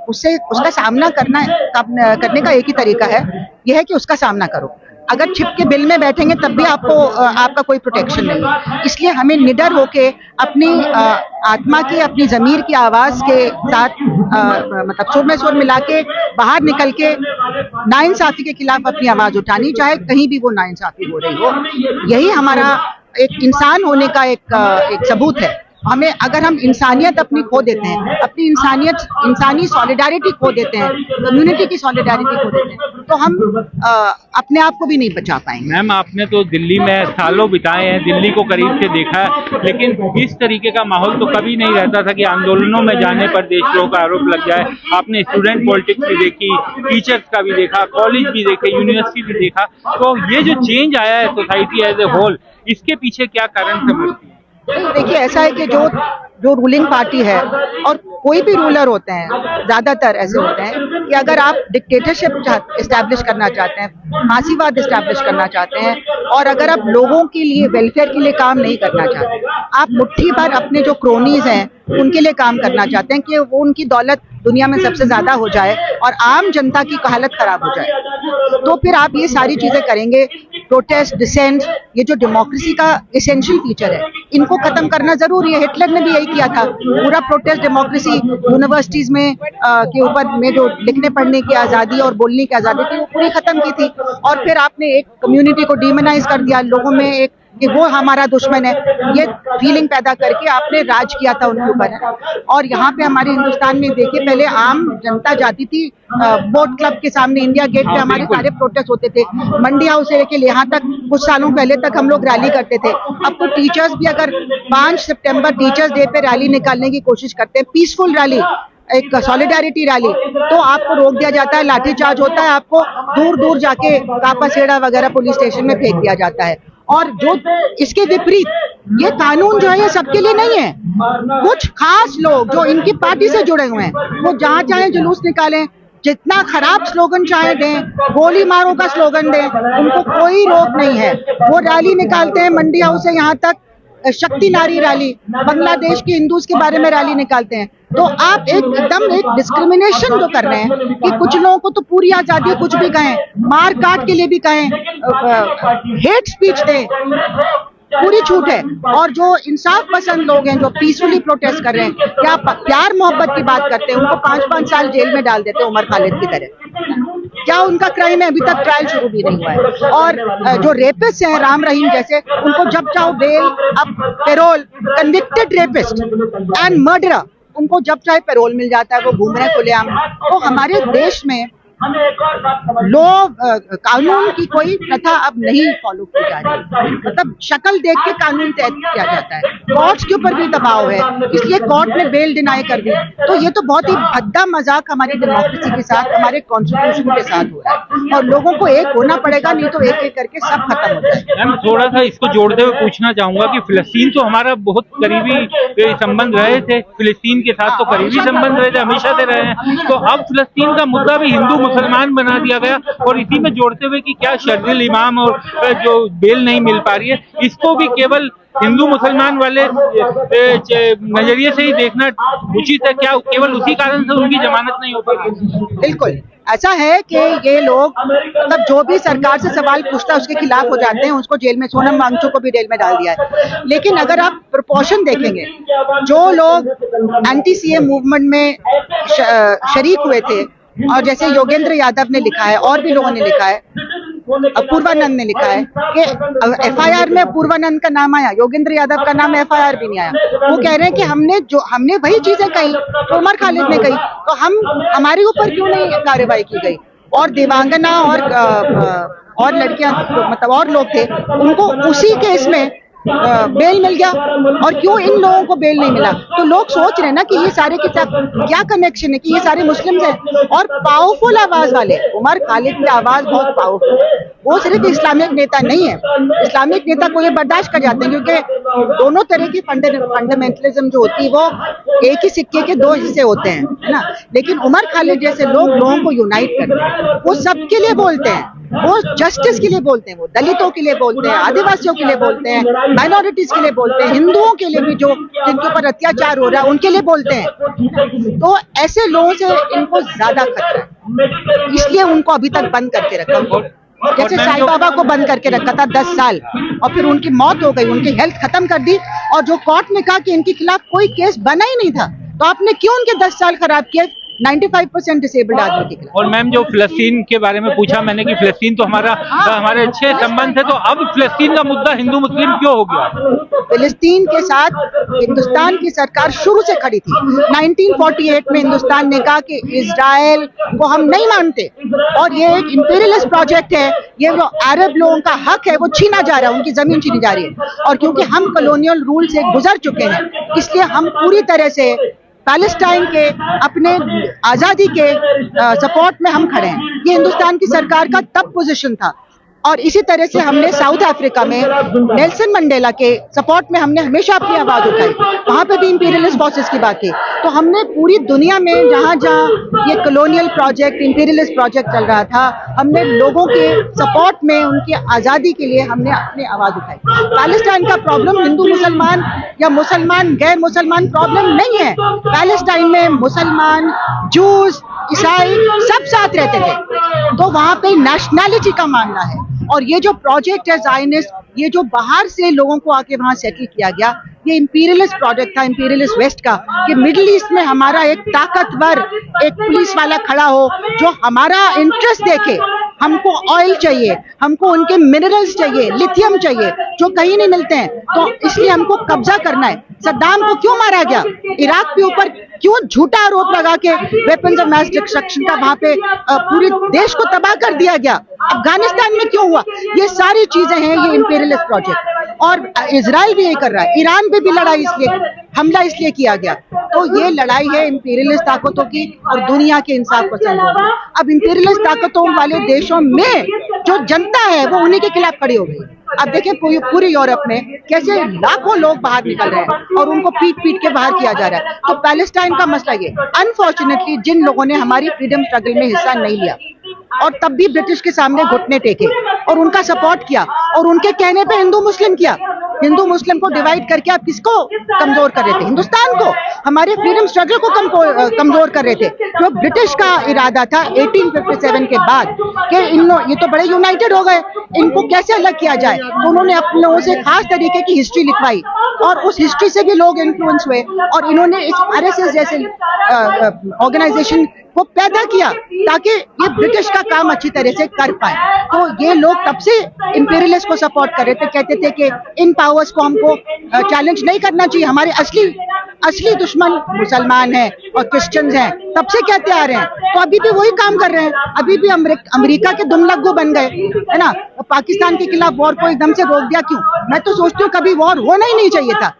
उसका सामना करने का एक ही तरीका है, यह है कि उसका सामना करो। अगर छिप के बिल में बैठेंगे तब भी आपका कोई प्रोटेक्शन नहीं। इसलिए हमें निडर होके अपनी आत्मा की, अपनी जमीर की आवाज के साथ मतलब सुर में सुर मिला के बाहर निकल के नाइंसाफी के खिलाफ अपनी आवाज उठानी, चाहे कहीं भी वो नाइंसाफी हो रही हो। यही हमारा एक इंसान होने का एक सबूत है हमें अगर हम इंसानियत अपनी खो देते हैं, अपनी इंसानी सॉलिडारिटी खो देते हैं, कम्युनिटी की सॉलिडारिटी खो देते हैं, तो हम अपने आप को भी नहीं बचा पाएंगे। मैम, आपने तो दिल्ली में सालों बिताए हैं, दिल्ली को करीब से देखा है, लेकिन इस तरीके का माहौल तो कभी नहीं रहता था कि आंदोलनों में जाने पर देशद्रोह का आरोप लग जाए। आपने स्टूडेंट पॉलिटिक्स भी देखी, टीचर्स का भी देखा, कॉलेज भी देखे, यूनिवर्सिटी भी देखा, तो ये जो चेंज आया है सोसाइटी एज ए होल, इसके पीछे क्या कारण समझती है? देखिए, ऐसा है कि जो रूलिंग पार्टी है और कोई भी रूलर होते हैं, ज्यादातर ऐसे होते हैं कि अगर आप डिक्टेटरशिप एस्टैब्लिश करना चाहते हैं, फांसीवाद एस्टैब्लिश करना चाहते हैं, और अगर आप लोगों के लिए वेलफेयर के लिए काम नहीं करना चाहते, आप मुट्ठी भर अपने जो क्रोनीज हैं उनके लिए काम करना चाहते हैं कि वो उनकी दौलत दुनिया में सबसे ज्यादा हो जाए और आम जनता की हालत खराब हो जाए, तो फिर आप ये सारी चीजें करेंगे। प्रोटेस्ट, डिसेंट, ये जो डेमोक्रेसी का एसेंशियल फीचर है, इनको खत्म करना जरूरी है। हिटलर ने भी यही किया था, पूरा प्रोटेस्ट डेमोक्रेसी, यूनिवर्सिटीज में के ऊपर में जो लिखने पढ़ने की आजादी और बोलने की आजादी थी वो पूरी खत्म की थी। और फिर आपने एक कम्युनिटी को डिमोनाइज कर दिया, लोगों में एक कि वो हमारा दुश्मन है, ये फीलिंग पैदा करके आपने राज किया था उनके ऊपर। और यहाँ पे हमारे हिंदुस्तान में देखिए, पहले आम जनता जाती थी बोट क्लब के सामने, इंडिया गेट पे हमारे सारे प्रोटेस्ट होते थे, मंडी हाउस से लेके यहाँ तक कुछ सालों पहले तक हम लोग रैली करते थे। अब तो टीचर्स भी अगर 5 सितंबर टीचर्स डे पे रैली निकालने की कोशिश करते हैं, पीसफुल रैली, एक सॉलिडारिटी रैली, तो आपको रोक दिया जाता है, लाठीचार्ज होता है, आपको दूर दूर जाके कापासेड़ा वगैरह पुलिस स्टेशन में फेंक दिया जाता है। और जो इसके विपरीत ये कानून जो है ये सबके लिए नहीं है। कुछ खास लोग जो इनकी पार्टी से जुड़े हुए हैं वो जहाँ चाहे जुलूस निकालें, जितना खराब स्लोगन चाहे दें, गोली मारो का स्लोगन दें, उनको कोई रोक नहीं है। वो रैली निकालते हैं, मंडी हाउस से यहाँ तक शक्ति नारी रैली, बांग्लादेश के हिंदूज के बारे में रैली निकालते हैं। तो आप एकदम एक डिस्क्रिमिनेशन जो कर रहे हैं कि कुछ लोगों को तो पूरी आजादी, कुछ भी कहें, मार काट के लिए भी कहें, हेट स्पीच दें, पूरी छूट है। और जो इंसाफ पसंद लोग हैं जो पीसफुली प्रोटेस्ट कर रहे हैं, क्या प्यार मोहब्बत की बात करते हैं, उनको 5-5 साल जेल में डाल देते हैं उमर खालिद की तरह। क्या उनका क्राइम है? अभी तक ट्रायल शुरू भी नहीं हुआ है। और जो रेपिस्ट हैं, राम रहीम जैसे, उनको जब चाहो बेल, अब parole, convicted rapist and murderer, उनको जब चाहे पैरोल मिल जाता है, वो घूम रहे हैं खुलेआम। तो हमारे देश में कानून की कोई प्रथा अब नहीं फॉलो की जा रही, मतलब शक्ल देख के कानून तय किया जाता है। कोर्ट्स के ऊपर भी दबाव है, इसलिए कोर्ट ने बेल डिनाई कर दी। तो ये तो बहुत ही भद्दा मजाक हमारी डेमोक्रेसी के साथ, हमारे कॉन्स्टिट्यूशन के साथ हो रहा है। और लोगों को एक होना पड़ेगा, नहीं तो एक एक करके सब खत्म हो जाएगा। मैम, थोड़ा सा इसको जोड़ते हुए पूछना चाहूंगा कि फिलिस्तीन तो हमारा बहुत करीबी संबंध रहे थे, फिलिस्तीन के साथ तो करीबी संबंध रहे थे, हमेशा से रहे हैं। तो अब फिलिस्तीन का मुद्दा भी हिंदू मुसलमान बना दिया गया, और इसी में जोड़ते हुए कि क्या शर्जील इमाम और जो बेल नहीं मिल पा रही है, इसको भी केवल हिंदू मुसलमान वाले नजरिए से ही देखना उचित है? क्या केवल उसी कारण से उनकी जमानत नहीं हो पा रही? बिल्कुल ऐसा है कि ये लोग, मतलब जो भी सरकार से सवाल पूछता है उसके खिलाफ हो जाते हैं, उसको जेल में, सोनम वांगचुक को भी जेल में डाल दिया है। लेकिन अगर आप प्रोपोर्शन देखेंगे, जो लोग एंटी सीए मूवमेंट में शरीक हुए थे, और जैसे योगेंद्र यादव ने लिखा है और भी लोगों ने लिखा है, अपूर्वानंद ने लिखा है कि एफआईआर में अपूर्वानंद का नाम आया, योगेंद्र यादव का नाम एफआईआर भी नहीं आया। वो कह रहे हैं कि हमने वही चीजें कही तो उमर खालिद ने कही, तो हमारे ऊपर क्यों नहीं कार्रवाई की गई? और देवांगना और लड़कियां, मतलब और लोग थे, उनको उसी केस में बेल मिल गया, और क्यों इन लोगों को बेल नहीं मिला? तो लोग सोच रहे हैं ना कि ये सारे के साथ क्या कनेक्शन है, कि ये सारे मुस्लिम्स हैं। और पावरफुल आवाज वाले, उमर खालिद की आवाज बहुत पावरफुल है, वो सिर्फ इस्लामिक नेता नहीं है। इस्लामिक नेता को ये बर्दाश्त कर जाते हैं, क्योंकि दोनों तरह की फंडामेंटलिज्म जो होती है वो एक ही सिक्के के दो हिस्से होते हैं, है ना। लेकिन उमर खालिद जैसे लोगों को यूनाइट करते हैं, वो सबके लिए बोलते हैं, वो जस्टिस के लिए बोलते हैं, वो दलितों के लिए बोलते हैं, आदिवासियों के लिए बोलते हैं, माइनॉरिटीज के लिए बोलते हैं, हिंदुओं के लिए भी जो जिनके ऊपर अत्याचार हो रहा है उनके लिए बोलते हैं। तो ऐसे लोगों से इनको ज्यादा खतरा है, इसलिए उनको अभी तक बंद करके रखा। जैसे साईं बाबा को बंद करके रखा था 10 साल, और फिर उनकी मौत हो गई, उनकी हेल्थ खत्म कर दी, और जो कोर्ट ने कहा कि इनके खिलाफ कोई केस बना ही नहीं था, तो आपने क्यों उनके 10 साल खराब किए? 95% डिसेबल्ड आदमी के खिलाफ। और मैम जो फिलिस्तीन के बारे में पूछा मैंने कि फिलिस्तीन तो हमारे अच्छे संबंध है, तो अब फिलिस्तीन का मुद्दा हिंदू मुस्लिम क्यों हो गया? फिलिस्तीन के साथ हिंदुस्तान की सरकार शुरू से खड़ी थी। 1948 में हिंदुस्तान ने कहा कि इजराइल को हम नहीं मानते और ये एक इंपीरियलिस्ट प्रोजेक्ट है, ये जो अरब लोगों का हक है वो छीना जा रहा है, उनकी जमीन छीनी जा रही है। और क्योंकि हम कॉलोनियल रूल से गुजर चुके हैं, इसलिए हम पूरी तरह से पैलेस्टाइन के अपने आजादी के सपोर्ट में हम खड़े हैं। ये हिंदुस्तान की सरकार का तब पोजीशन था। और इसी तरह से हमने साउथ अफ्रीका में नेल्सन मंडेला के सपोर्ट में हमने हमेशा अपनी आवाज उठाई, वहां पे भी इंपीरियलिस्ट फोर्सेस की बात की। तो हमने पूरी दुनिया में जहां जहां ये कॉलोनियल प्रोजेक्ट, इंपीरियलिस्ट प्रोजेक्ट चल रहा था, हमने लोगों के सपोर्ट में उनकी आजादी के लिए हमने अपनी आवाज उठाई। पैलेस्टाइन का प्रॉब्लम हिंदू मुसलमान या मुसलमान गैर मुसलमान प्रॉब्लम नहीं है। पैलेस्टाइन में मुसलमान, जूस, ईसाई सब साथ रहते थे, तो वहां पे नेशनैलिटी का मामला है। और ये जो प्रोजेक्ट है ज़ायनिस्ट, ये जो बाहर से लोगों को आके वहां सेटल किया गया, ये इंपीरियलिस्ट प्रोजेक्ट था, इंपीरियलिस्ट वेस्ट का, कि मिडिल ईस्ट में हमारा एक ताकतवर एक पुलिस वाला खड़ा हो जो हमारा इंटरेस्ट देखे। हमको ऑयल चाहिए, हमको उनके मिनरल्स चाहिए, लिथियम चाहिए जो कहीं नहीं मिलते हैं, तो इसलिए हमको कब्जा करना है। सद्दाम को क्यों मारा गया? इराक के ऊपर क्यों झूठा आरोप लगा के वेपन्स ऑफ मास डिस्ट्रक्शन का वहां पे पूरे देश को तबाह कर दिया गया? अफगानिस्तान में क्यों हुआ? ये सारी चीजें हैं, ये इंपीरियलिस्ट प्रोजेक्ट। और इजराइल भी ये कर रहा है, ईरान पे भी लड़ाई इसलिए, हमला इसलिए किया गया। तो ये लड़ाई है इंपीरियलिस्ट ताकतों की और दुनिया के इंसाफ पसंद लोगों। अब इंपीरियलिस्ट ताकतों वाले देशों में जो जनता है वो उन्हीं के खिलाफ खड़ी हो गई। अब देखिए पूरे यूरोप में कैसे लाखों लोग बाहर निकल रहे हैं और उनको पीट पीट के बाहर किया जा रहा है। तो पैलेस्टाइन का मसला ये, अनफॉर्चुनेटली जिन लोगों ने हमारी फ्रीडम स्ट्रगल में हिस्सा नहीं लिया और तब भी ब्रिटिश के सामने घुटने टेके और उनका सपोर्ट किया और उनके कहने पे हिंदू मुस्लिम किया, हिंदू मुस्लिम को डिवाइड करके आप किसको कमजोर कर रहे थे? हिंदुस्तान को, हमारे फ्रीडम स्ट्रगल को कमजोर कर रहे थे। जो ब्रिटिश का इरादा था 1857 के बाद कि ये तो बड़े यूनाइटेड हो गए, इनको कैसे अलग किया जाए, तो उन्होंने अपने लोगों से खास तरीके की हिस्ट्री लिखवाई और उस हिस्ट्री से भी लोग इन्फ्लुएंस हुए और इन्होंने इस RSS जैसे ऑर्गेनाइजेशन को पैदा किया ताकि ये ब्रिटिश का काम अच्छी तरह से कर पाए। तो ये लोग तब से इंपीरियलिस्ट को सपोर्ट कर रहे थे, कहते थे कि इन पावर्स को हमको चैलेंज नहीं करना चाहिए, हमारे असली दुश्मन मुसलमान हैं और क्रिश्चियंस हैं, तब से कहते आ रहे हैं। तो अभी भी वही काम कर रहे हैं, अभी भी अमेरिका के दुमलग्गू बन गए, है ना। पाकिस्तान के खिलाफ वॉर को एकदम से रोक दिया, क्यों? मैं तो सोचती हूँ कभी वॉर होना ही नहीं चाहिए था।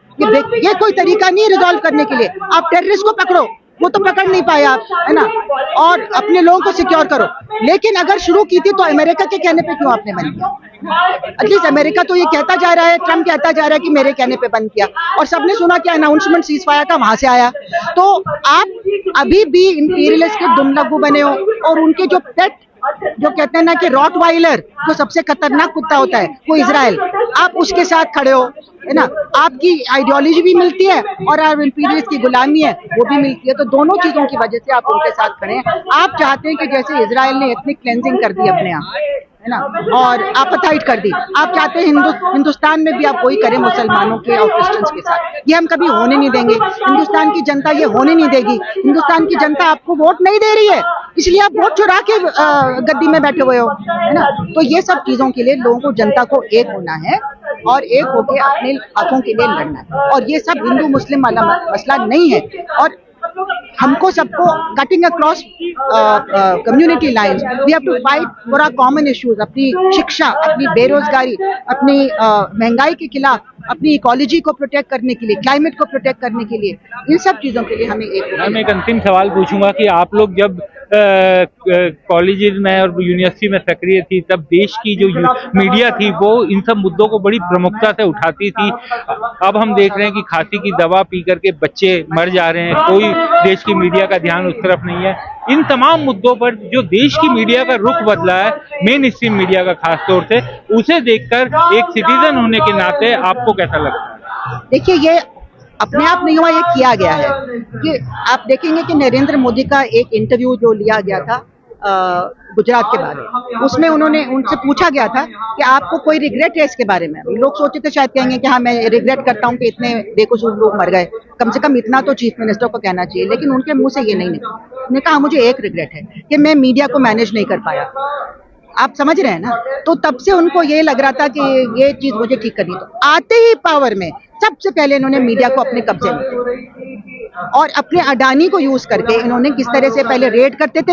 ये कोई तरीका नहीं रिजॉल्व करने के लिए। आप टेररिस्ट को पकड़ो, वो तो पकड़ नहीं पाए आप, है ना, और अपने लोगों को सिक्योर करो। लेकिन अगर शुरू की थी तो अमेरिका के कहने पे क्यों आपने बंद किया? एटलीस्ट अमेरिका तो ये कहता जा रहा है, ट्रम्प कहता जा रहा है कि मेरे कहने पे बंद किया, और सबने सुना कि अनाउंसमेंट सीजफायर का वहां से आया। तो आप अभी भी इंपीरियलिस्ट के दुमलग्गू बने हो और उनके जो पेट, जो कहते हैं ना कि रॉटवाइलर, जो सबसे खतरनाक कुत्ता होता है वो इजराइल, आप उसके साथ खड़े हो, है ना। आपकी आइडियोलॉजी भी मिलती है और आप इंपीरियलिस्ट की गुलामी है वो भी मिलती है, तो दोनों चीजों की वजह से आप उनके साथ खड़े हैं। आप चाहते हैं कि जैसे इजराइल ने एथनिक क्लेंजिंग कर दी अपने यहाँ, है ना, और अपार्थाइड कर दी, आप चाहते हैं हिंदुस्तान में भी आप वही करें मुसलमानों के और क्रिश्चियंस के साथ। ये हम कभी होने नहीं देंगे। हिंदुस्तान की जनता ये होने नहीं देगी। हिंदुस्तान की जनता आपको वोट नहीं दे रही है, इसलिए आप वोट चुरा के गद्दी में बैठे हुए हो, है ना। तो ये सब चीजों के लिए लोगों को, जनता को एक होना है और एक होके अपने हकों के लिए लड़ना है। और ये सब हिंदू मुस्लिम वाला मसला नहीं है। और हमको सबको cutting across community lines, we have to fight for our common issues. अपनी शिक्षा, अपनी बेरोजगारी, अपनी महंगाई के खिलाफ, अपनी इकोलॉजी को प्रोटेक्ट करने के लिए, क्लाइमेट को प्रोटेक्ट करने के लिए, इन सब चीजों के लिए हमें एक अंतिम सवाल पूछूंगा कि आप लोग जब कॉलेजेस में और यूनिवर्सिटी में सक्रिय थी, तब देश की जो मीडिया थी वो इन सब मुद्दों को बड़ी प्रमुखता से उठाती थी। अब हम देख रहे हैं कि खांसी की दवा पी करके बच्चे मर जा रहे हैं, कोई देश की मीडिया का ध्यान उस तरफ नहीं है। इन तमाम मुद्दों पर जो देश की मीडिया का रुख बदला है, मेन स्ट्रीम मीडिया का खास तौर से, उसे देखकर एक सिटीजन होने के नाते आपको कैसा लगता है? देखिए, ये अपने आप नहीं हुआ, ये किया गया है। कि आप देखेंगे कि नरेंद्र मोदी का एक इंटरव्यू जो लिया गया था गुजरात के बारे में। उसमें उनसे पूछा गया था कि आपको कोई रिग्रेट है इसके बारे में। लोग सोचे थे शायद कहेंगे कि हाँ मैं रिग्रेट करता हूँ कि इतने बेकसूर लोग मर गए, कम से कम इतना तो चीफ मिनिस्टर को कहना चाहिए, लेकिन उनके मुंह से ये नहीं निकला। उन्होंने कहा मुझे एक रिग्रेट है कि मैं मीडिया को मैनेज नहीं कर पाया। आप समझ रहे हैं ना? तो तब से उनको ये लग रहा था कि ये चीज मुझे ठीक करनी। तो आते ही पावर में सबसे पहले इन्होंने मीडिया को अपने कब्जे में और अपने अडानी को यूज करके इन्होंने किस तरह से पहले रेड करते थे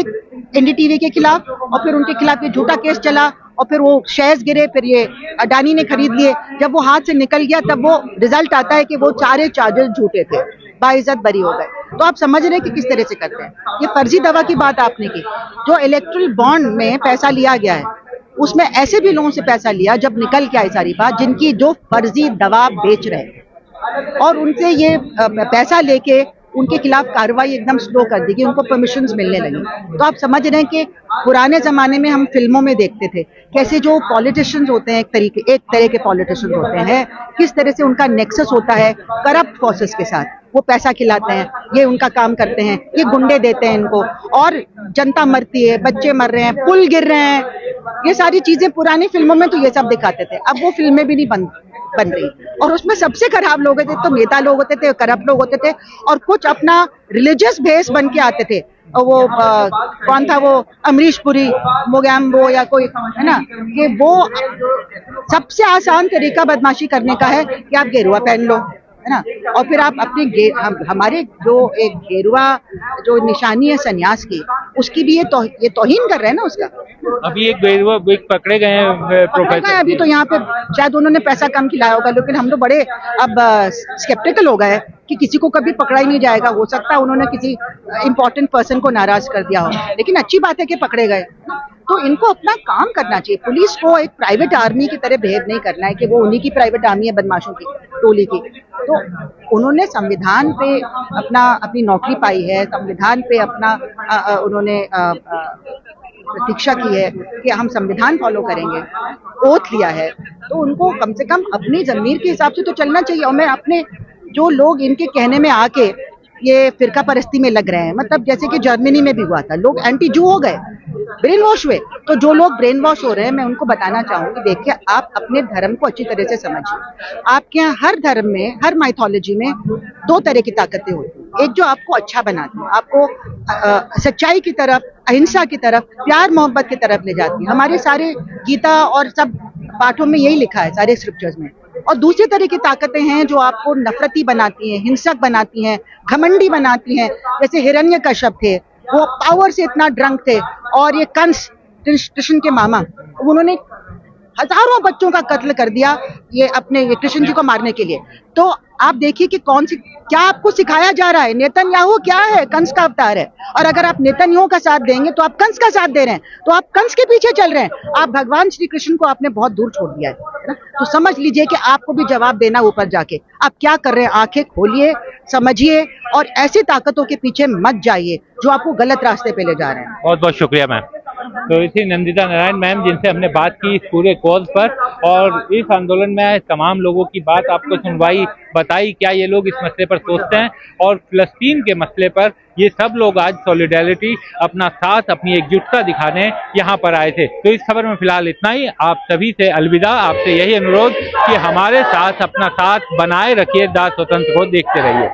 एनडीटीवी के खिलाफ और फिर उनके खिलाफ ये झूठा केस चला और फिर वो शेयर्स गिरे, फिर ये अडानी ने खरीद लिए। जब वो हाथ से निकल गया तब वो रिजल्ट आता है कि वो सारे चार्जेस झूठे थे, बाइज्जत बरी हो गए। तो आप समझ रहे हैं कि किस तरह से करते हैं। ये फर्जी दवा की बात आपने की, जो इलेक्ट्रल बॉन्ड में पैसा लिया गया है उसमें ऐसे भी लोगों से पैसा लिया जब निकल के आई सारी बात, जिनकी जो फर्जी दवा बेच रहे थे और उनसे ये पैसा लेके उनके खिलाफ कार्रवाई एकदम स्लो कर दी कि उनको परमिशंस मिलने लगी। तो आप समझ रहे हैं कि पुराने जमाने में हम फिल्मों में देखते थे कैसे जो पॉलिटिशियंस होते हैं एक तरह के पॉलिटिशियंस होते हैं, किस तरह से उनका नेक्सस होता है करप्ट फोर्सेस के साथ। वो पैसा खिलाते हैं, ये उनका काम करते हैं, ये गुंडे देते हैं इनको और जनता मरती है, बच्चे मर रहे हैं, पुल गिर रहे हैं। ये सारी चीजें पुरानी फिल्मों में तो ये सब दिखाते थे, अब वो फिल्में भी नहीं बन रही। और उसमें सबसे खराब लोग होते तो नेता लोग होते थे, करप्ट लोग होते थे और कुछ अपना रिलीजियस बेस बन के आते थे। और वो कौन था वो अमरीश पुरी मोगैम्बो या कोई है ना, कि वो सबसे आसान तरीका बदमाशी करने का है कि आप गेरुआ पहन लो, है ना, और फिर आप अपनी हमारे जो एक गेरुआ जो निशानी है सन्यास की, उसकी भी ये तौहीन कर रहे हैं ना उसका। अभी एक गेरुआ पकड़े गए हैं प्रोफेसर, अभी तो यहाँ पे शायद उन्होंने पैसा कम खिलाया होगा, लेकिन हम तो बड़े अब स्केप्टिकल हो गए कि किसी को कभी पकड़ा ही नहीं जाएगा। हो सकता है उन्होंने किसी इंपॉर्टेंट पर्सन को नाराज कर दिया हो, लेकिन अच्छी बात है कि पकड़े गए। तो इनको अपना काम करना चाहिए। पुलिस को एक प्राइवेट आर्मी की तरह बिहेव नहीं करना है कि वो उन्हीं की प्राइवेट आर्मी है बदमाशों की टोली की। तो उन्होंने संविधान पे अपनी नौकरी पाई है, संविधान पे उन्होंने प्रतीक्षा की है कि हम संविधान फॉलो करेंगे, ओथ लिया है, तो उनको कम से कम अपनी जमीर के हिसाब से तो चलना चाहिए। और मैं अपने जो लोग इनके कहने में आके ये फिरका परस्ती में लग रहे हैं, मतलब जैसे कि जर्मनी में भी हुआ था, लोग एंटी जू हो गए, ब्रेन वॉश हुए। तो जो लोग ब्रेन वॉश हो रहे हैं, मैं उनको बताना चाहूंगी, देखिए आप अपने धर्म को अच्छी तरह से समझिए। आपके यहाँ हर धर्म में, हर माइथोलॉजी में दो तरह की ताकतें होती हैं। एक जो आपको अच्छा बनाती है, आपको सच्चाई की तरफ, अहिंसा की तरफ, प्यार मोहब्बत की तरफ ले जाती है। हमारे सारे गीता और सब पाठों में यही लिखा है, सारे स्क्रिप्चर्स में। और दूसरी तरह की ताकतें हैं जो आपको नफरती बनाती हैं, हिंसक बनाती हैं, घमंडी बनाती हैं। जैसे हिरण्यकश्यप थे, वो पावर से इतना ड्रंक थे, और ये कंस कृष्ण के मामा, उन्होंने हजारों बच्चों का कत्ल कर दिया ये कृष्ण जी को मारने के लिए। तो आप देखिए कि क्या आपको सिखाया जा रहा है। नेतन्याहू क्या है? कंस का अवतार है। और अगर आप नेतन्याहू का साथ देंगे तो आप कंस का साथ दे रहे हैं, तो आप कंस के पीछे चल रहे हैं। आप भगवान श्री कृष्ण को आपने बहुत दूर छोड़ दिया है। तो समझ लीजिए कि आपको भी जवाब देना ऊपर जाके। आप क्या कर रहे हैं? आंखें खोलिए, समझिए और ऐसी ताकतों के पीछे मत जाइए जो आपको गलत रास्ते पे ले जा रहे हैं। बहुत बहुत शुक्रिया मैम। तो इसी नंदिता नारायण मैम जिनसे हमने बात की इस पूरे कॉज पर, और इस आंदोलन में तमाम लोगों की बात आपको सुनवाई, बताई क्या ये लोग इस मसले पर सोचते हैं। और फिलिस्तीन के मसले पर ये सब लोग आज सॉलिडेरिटी, अपना साथ, अपनी एकजुटता दिखाने यहाँ पर आए थे। तो इस खबर में फिलहाल इतना ही। आप सभी से अलविदा। आपसे यही अनुरोध कि हमारे साथ अपना साथ बनाए रखिए। दास स्वतंत्र को देखते रहिए।